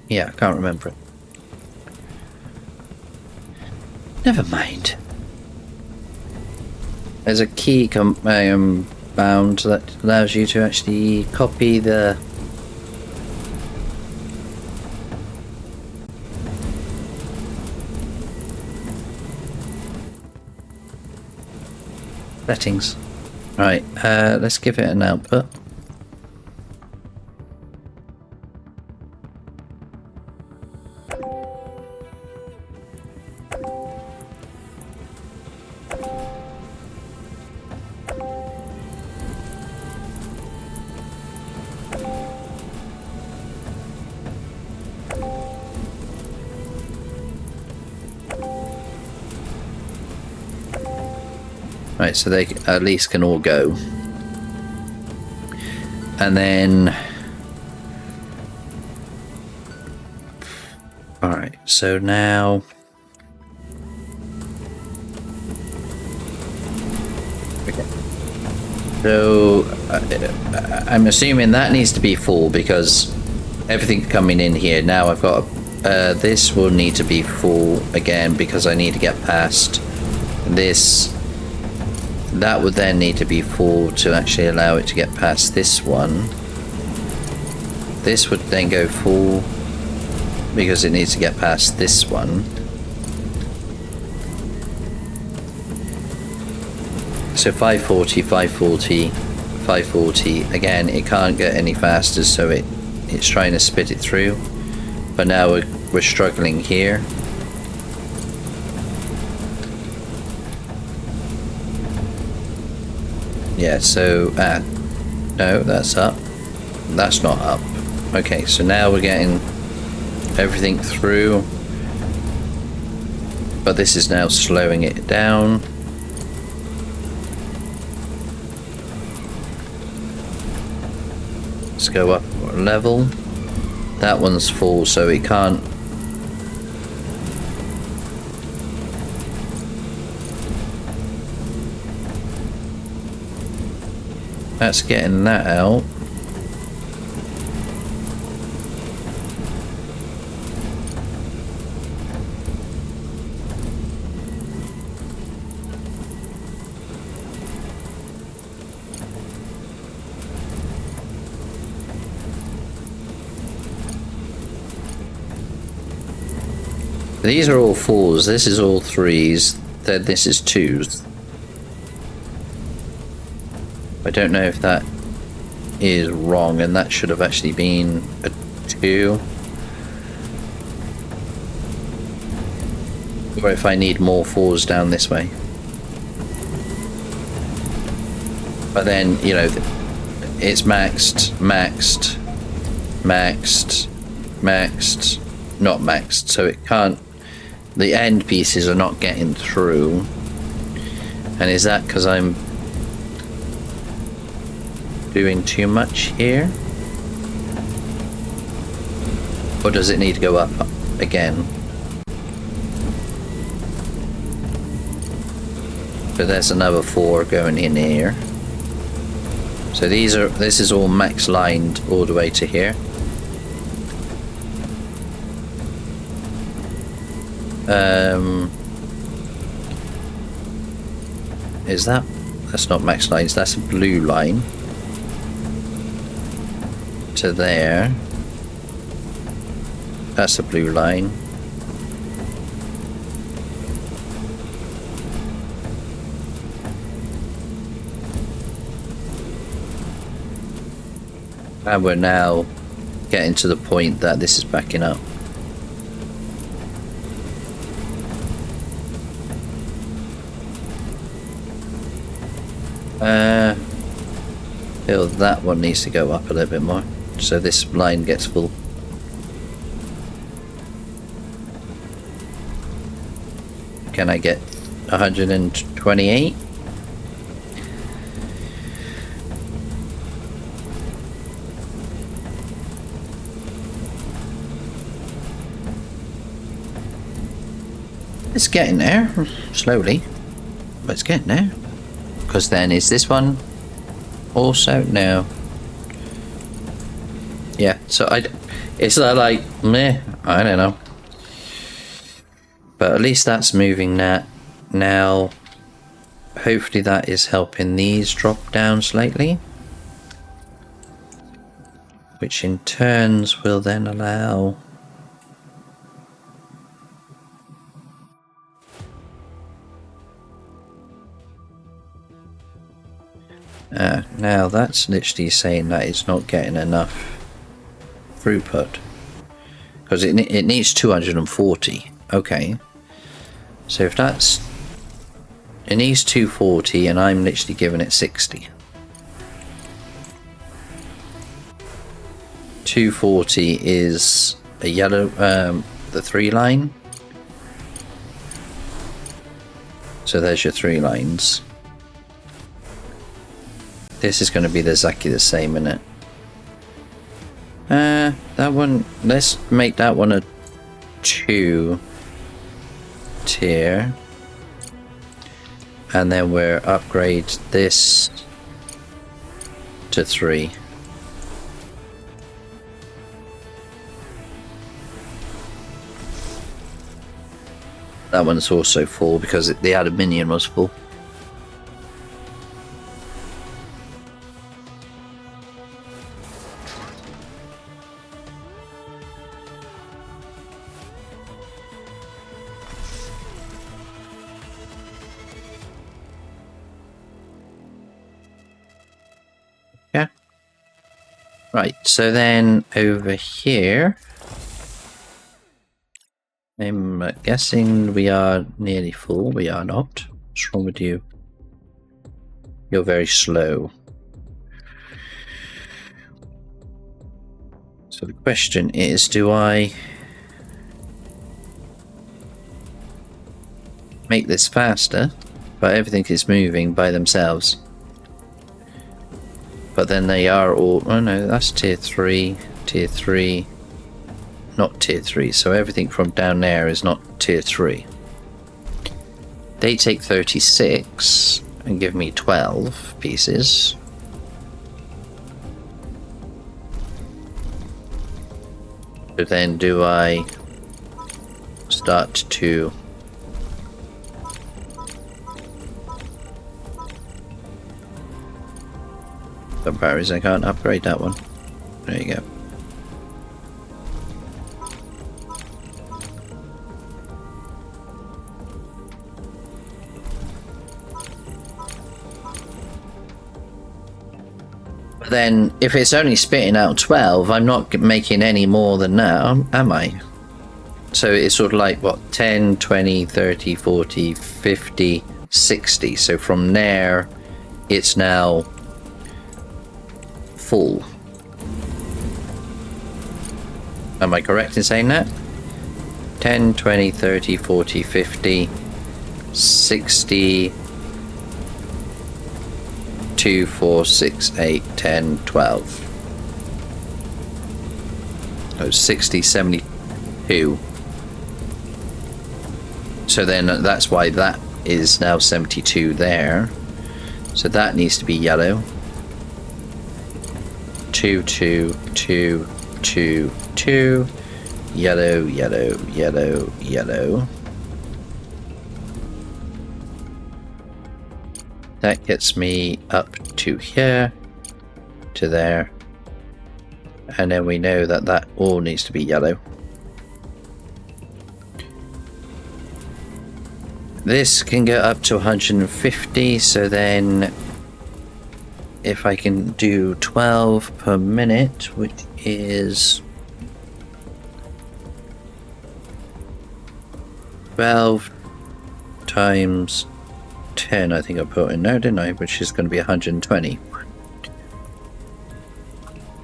Yeah, I can't remember it. Never mind. There's a key bound that allows you to actually copy the... settings. Right, let's give it an output. Right, so they at least can all go. And then... Alright, so now... Okay. So, I'm assuming that needs to be full because everything coming in here, now I've got... this will need to be full again because I need to get past this... That would then need to be full to actually allow it to get past this one. This would then go full because it needs to get past this one. So 540, 540, 540. Again, it can't get any faster, so it's trying to spit it through. But now we're struggling here. Yeah, so, no, that's up. That's not up. Okay, so now we're getting everything through. But this is now slowing it down. Let's go up a level. That one's full, so it can't... That's getting that out. These are all 4s, this is all 3s, then this is 2s. I don't know if that is wrong, and that should have actually been a 2. Or if I need more 4s down this way. But then, you know, it's maxed, maxed, maxed, maxed, not maxed, so it can't... The end pieces are not getting through. And is that because I'm doing too much here? Or does it need to go up again? So there's another 4 going in here. So this is all max lined all the way to here. Is that's not max lines, that's a blue line to there. That's a blue line. And we're now getting to the point that this is backing up. Feel that one needs to go up a little bit more, so this line gets full. Can I get 128? It's getting there, slowly, but it's getting there. Because then, is this one also? No. Yeah, so it's like, meh, I don't know. But at least that's moving that now. Hopefully that is helping these drop down slightly. Which in turns will then allow... now that's literally saying that it's not getting enough throughput. Because it needs 240. Okay. So if that's... It needs 240 and I'm literally giving it 60. 240 is a yellow, the 3 line. So there's your 3 lines. This is going to be exactly the same, isn't it? That one, let's make that one a 2 tier. And then we'll upgrade this to 3. That one's also full because the aluminium was full. Yeah. Right, so then over here, I'm guessing we are nearly full. We are not. What's wrong with you? You're very slow. So the question is, do I make this faster? But everything is moving by themselves. But then they are all... Oh no, that's tier 3, tier 3. Not tier 3, so everything from down there is not tier 3. They take 36 and give me 12 pieces. So then do I start to... The batteries, I can't upgrade that one. There you go. But then, if it's only spitting out 12, I'm not making any more than that, am I? So it's sort of like, what, 10, 20, 30, 40, 50, 60. So from there, it's now full. Am I correct in saying that? 10, 20, 30, 40, 50, 60, 2, 4, 6, 8, 10, 12. Oh, 60, 72. So then that's why that is now 72 there. So that needs to be yellow. 2, 2, 2, 2, 2. Yellow, yellow, yellow, yellow. That gets me up to here, to there. And then we know that that all needs to be yellow. This can go up to 150, so then if I can do 12 per minute, which is 12 times 10, I think I put in there, didn't I? Which is going to be 120.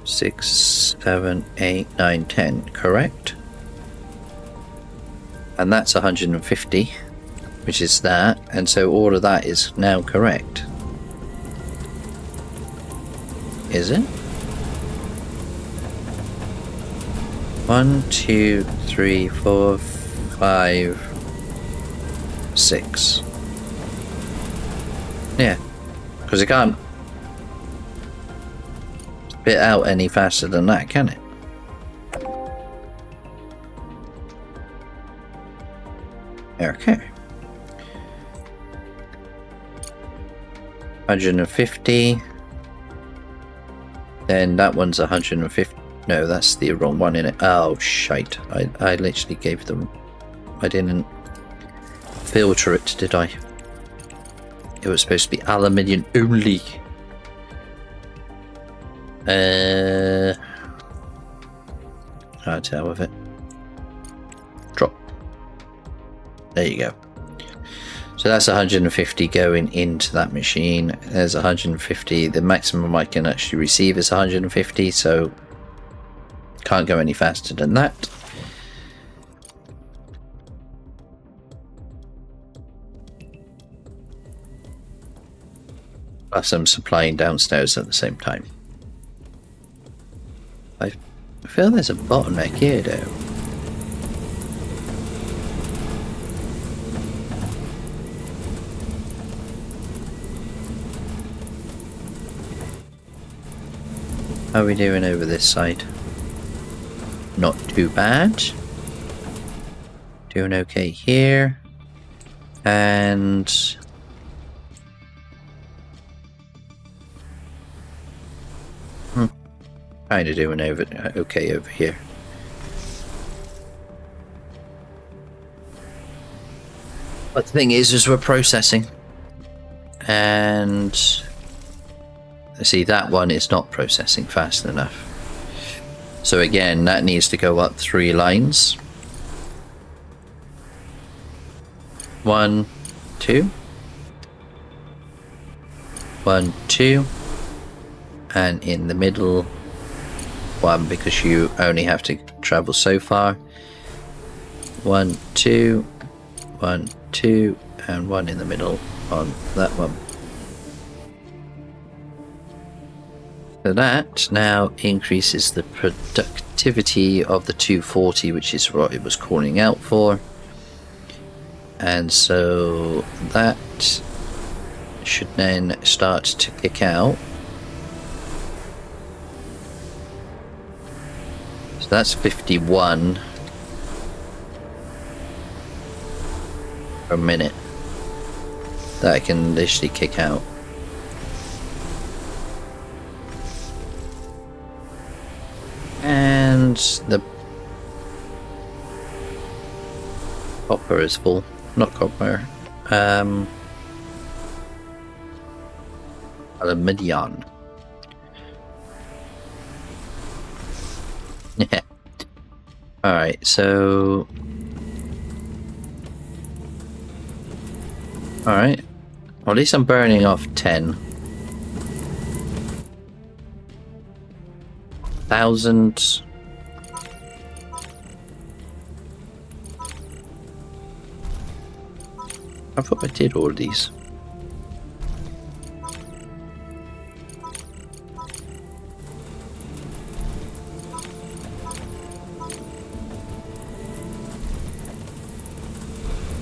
6, 7, 8, 9, 10, correct? And that's 150, which is that, and so all of that is now correct. Is it? 1, 2, 3, 4, 5, 6. Yeah, because it can't spit out any faster than that, can it? Okay. 150. Then that one's 150. No, that's the wrong one in it. Oh, shite. I literally gave them... I didn't filter it, did I? It was supposed to be aluminium only. I'll tell with it. Drop. There you go. So that's 150 going into that machine. There's 150. The maximum I can actually receive is 150, so can't go any faster than that. Plus I'm supplying downstairs at the same time. I feel there's a bottleneck here though. How are we doing over this side? Not too bad. Doing okay here. And kind of doing okay over here. But the thing is we're processing, and see, that one is not processing fast enough. So again, that needs to go up 3 lines. 1, 2. 1, 2. And in the middle, 1, because you only have to travel so far. 1, 2. 1, 2. And 1 in the middle on that one. So that now increases the productivity of the 240, which is what it was calling out for. And so that should then start to kick out. So that's 51 per minute that I can literally kick out. And the copper is full. Not copper. Aluminium. Yeah. Alright, so... Alright. Well, at least I'm burning off 10. 1,000. I thought I did all of these.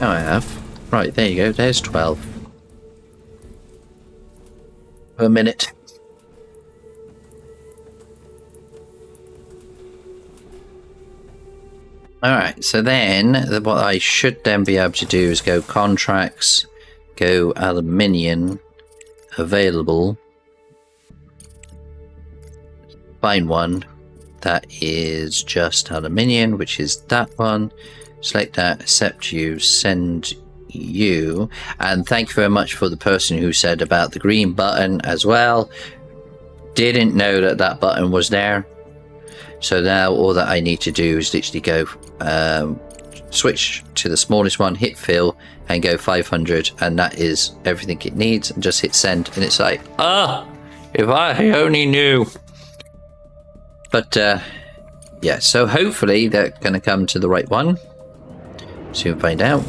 Now I have. Right, there you go. There's 12 per minute. Alright, so then what I should then be able to do is go contracts, go aluminium, available, find one that is just aluminium, which is that one, select that, accept you, send you, and thank you very much for the person who said about the green button as well. didn't know that that button was there. So now all that I need to do is literally go switch to the smallest one, hit fill, and go 500, and that is everything it needs, and just hit send, and it's like, if I only knew. But yeah, so hopefully they're going to come to the right one. Soon find out.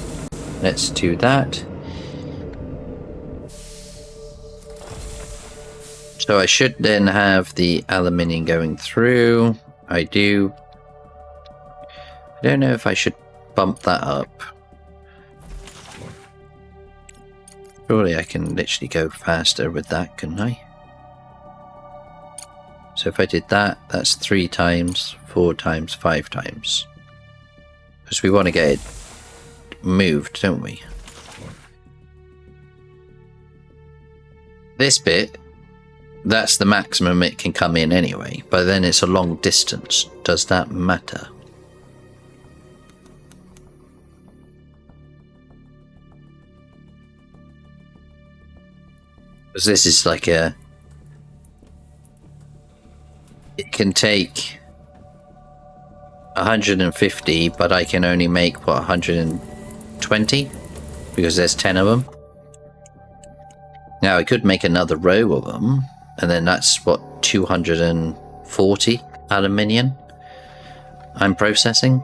Let's do that. So I should then have the aluminium going through. I do. I don't know if I should bump that up. Surely I can literally go faster with that, couldn't I? So if I did that, that's 3 times, 4 times, 5 times. Because we want to get it moved, don't we? This bit, that's the maximum it can come in anyway, but then it's a long distance. Does that matter? Because this is like a... It can take 150, but I can only make, what, 120? Because there's 10 of them. Now, I could make another row of them, and then that's, what, 240 aluminium I'm processing.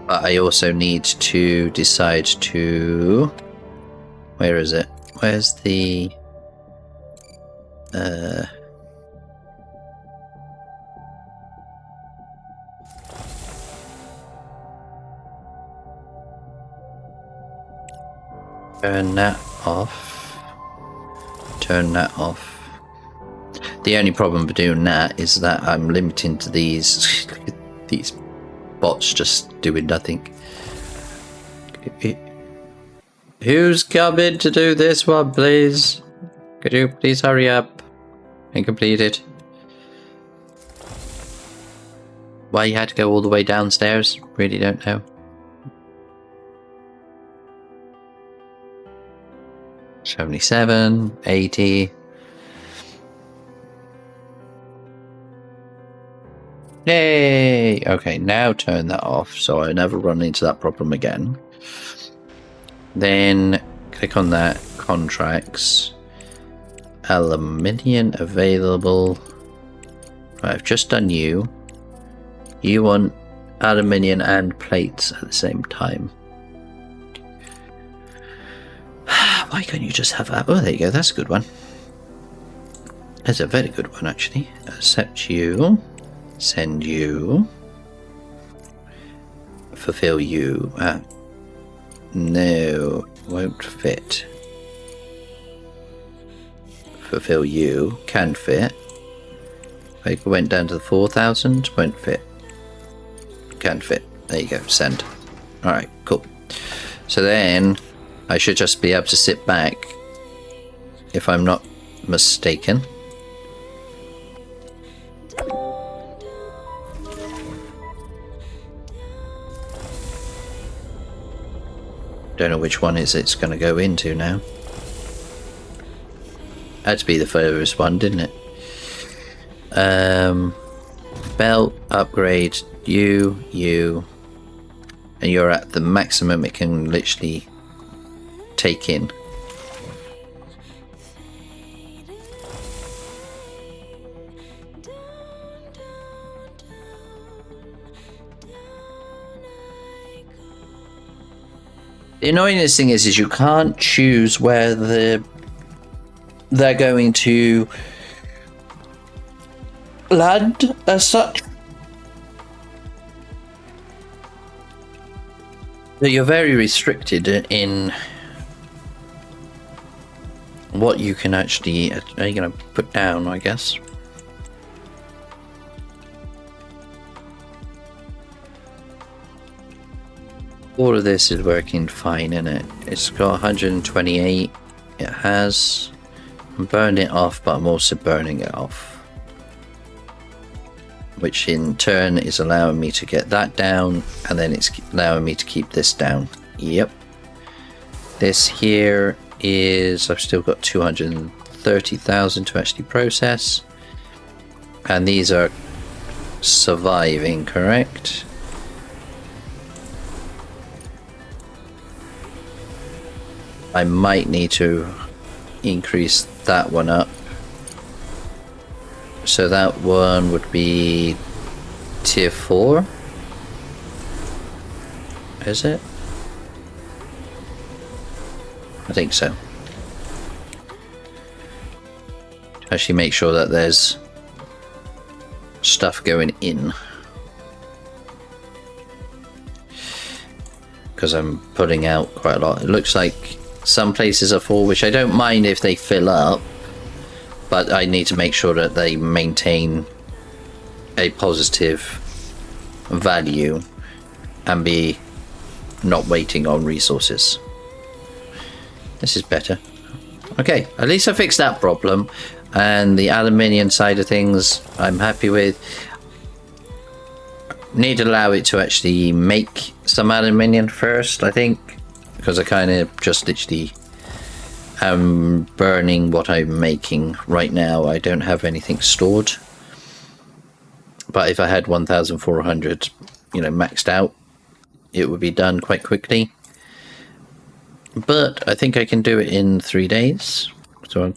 But I also need to decide to... Where is it? Where's the... Turn that off. Turn that off. The only problem with doing that is that I'm limiting to these these bots just doing nothing. Who's coming to do this one, please? Could you please hurry up and complete it? Why you had to go all the way downstairs? Really don't know. 77, 80. Yay! Okay, now turn that off so I never run into that problem again. Then click on that, contracts, aluminium available. Right, I've just done you. You want aluminium and plates at the same time. Why can't you just have that? Oh, there you go. That's a good one. That's a very good one, actually. Accept you. Send you. Fulfill you. No, won't fit. Fulfill you. Can fit. I went down to the 4,000. Won't fit. Can fit. There you go. Send. Alright, cool. So then I should just be able to sit back, if I'm not mistaken. Don't know which one it's going to go into now. Had to be the furthest one, didn't it? Belt, upgrade, you. And you're at the maximum it can literally take in. The annoyingest thing is you can't choose where they're going to land as such. So you're very restricted in what you can actually, are you going to put down, I guess. All of this is working fine, isn't it? It's got 128. It has. I'm burning it off, but I'm also burning it off. Which in turn is allowing me to get that down, and then it's allowing me to keep this down. Yep. This here is, I've still got 230,000 to actually process. And these are surviving, correct? I might need to increase that one up. So that one would be tier 4. Is it? I think so. Actually make sure that there's stuff going in. Because I'm putting out quite a lot. It looks like some places are full, which I don't mind if they fill up, but I need to make sure that they maintain a positive value and be not waiting on resources. This is better. Okay, at least I fixed that problem, and the aluminium side of things I'm happy with. Need to allow it to actually make some aluminium first, I think, because I kind of just literally am burning what I'm making right now. I don't have anything stored, but if I had 1,400, you know, maxed out, it would be done quite quickly. But I think I can do it in 3 days, so I'm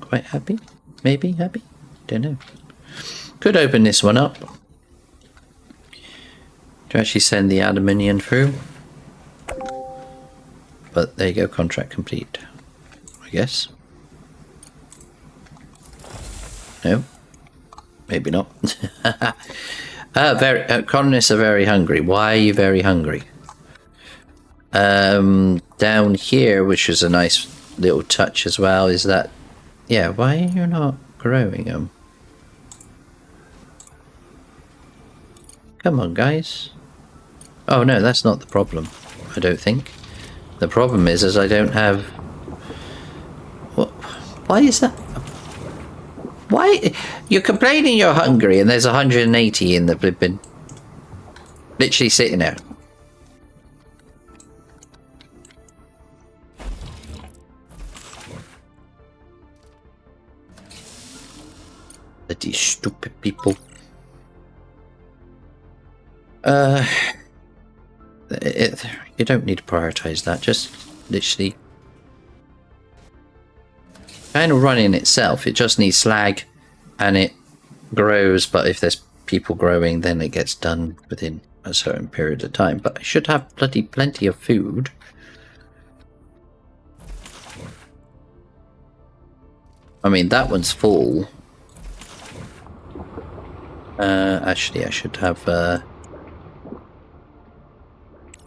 quite happy. Maybe happy, don't know. Could open this one up to actually send the aluminium through. But there you go, contract complete, I guess. No, maybe not. Colonists are very hungry. Why are you very hungry? Down here, which is a nice little touch as well, is that, yeah, why are you not growing them? Come on, guys. Oh no, that's not the problem, I don't think. The problem is I don't have... What? Why is that? Why? You're complaining you're hungry and there's 180 in the flippin'... literally sitting there. These stupid people. You don't need to prioritize that, just literally kind of running itself. It just needs slag and it grows, but if there's people growing then it gets done within a certain period of time. But I should have bloody plenty of food. I mean, that one's full. Actually I should have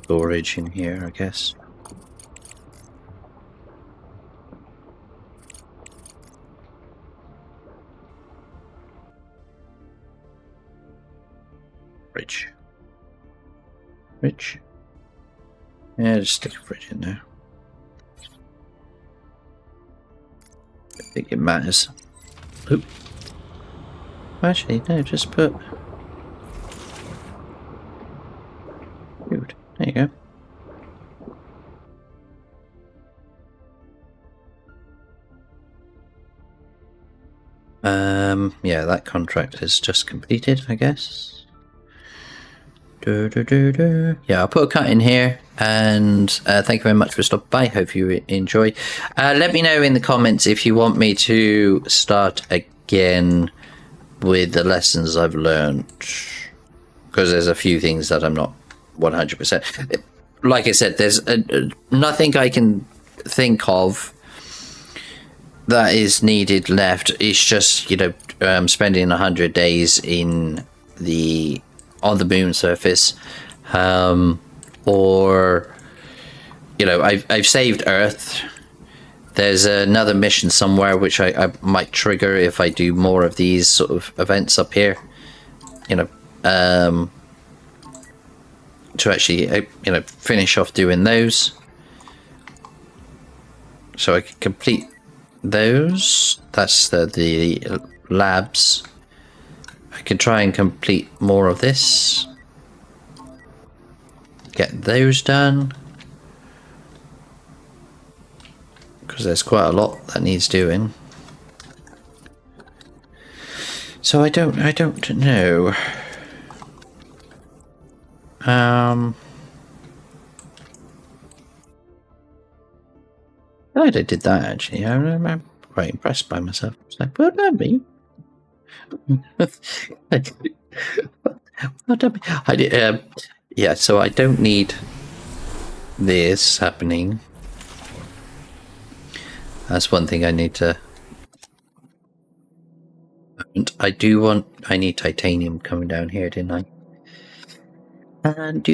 storage in here, I guess. Fridge. Fridge? Yeah, just stick a fridge in there. I think it matters. Oop. Actually, no, just put food. There you go. Yeah, that contract is just completed, I guess. Yeah, I'll put a cut in here, and thank you very much for stopping by. Hope you enjoy. Let me know in the comments if you want me to start again with the lessons I've learned, because there's a few things that I'm not 100%. Like I said, there's nothing I can think of that is needed left. It's just, you know, spending 100 days in on the moon surface, or, you know, I've saved Earth. There's another mission somewhere which I might trigger if I do more of these sort of events up here, you know, to actually, you know, finish off doing those, so I can complete those. That's the labs. I can try and complete more of this, get those done, because there's quite a lot that needs doing. So I don't know. Glad I did that actually. I'm quite impressed by myself. It's like, well done me. Well done me. I did, yeah, so I don't need this happening. That's one thing I need to. And I need titanium coming down here, didn't I? And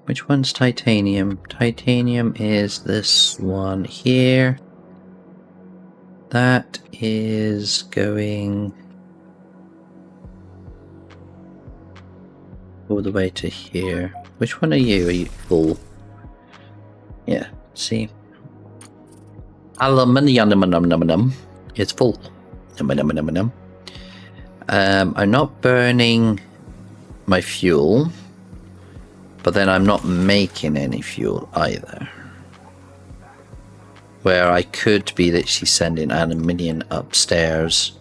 which one's titanium? Titanium is this one here. That is going all the way to here. Which one are you? Are you full? Yeah, see. Aluminium. It's full. I'm not burning my fuel, but then I'm not making any fuel either. Where I could be literally sending aluminium upstairs.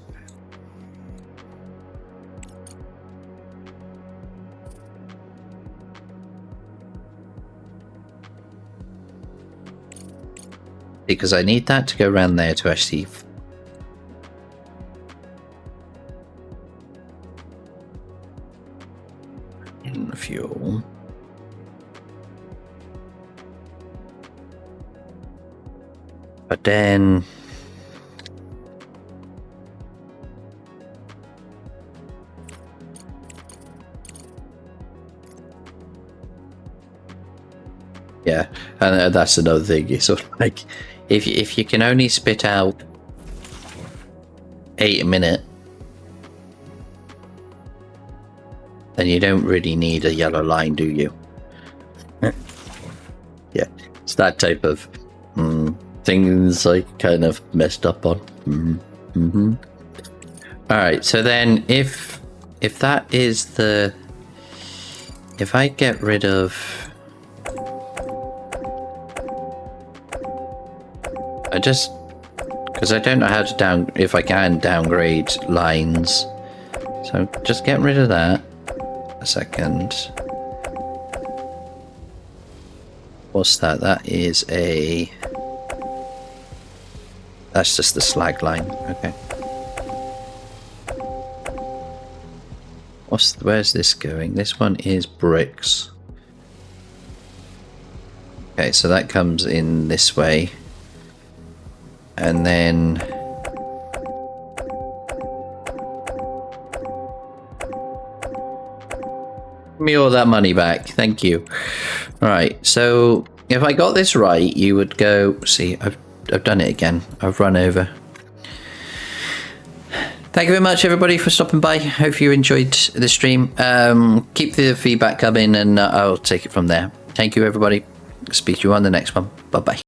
Because I need that to go around there to actually in fuel. But then yeah, and that's another thing. It's sort of like if you can only spit out 8 a minute, then you don't really need a yellow line, do you? Yeah, it's that type of things I kind of messed up on. All right, so then if that is the, if I get rid of, because I don't know how to if I can downgrade lines, so just getting rid of that. A second. What's that? That is a, that's just the slag line. Okay. Where's this going? This one is bricks. Okay, so that comes in this way. And then give me all that money back. Thank you. All right, so if I got this right, you would go, see, I've done it again. I've run over. Thank you very much, everybody, for stopping by. Hope you enjoyed the stream. Keep the feedback coming, and I'll take it from there. Thank you, everybody. Speak to you on the next one. Bye-bye.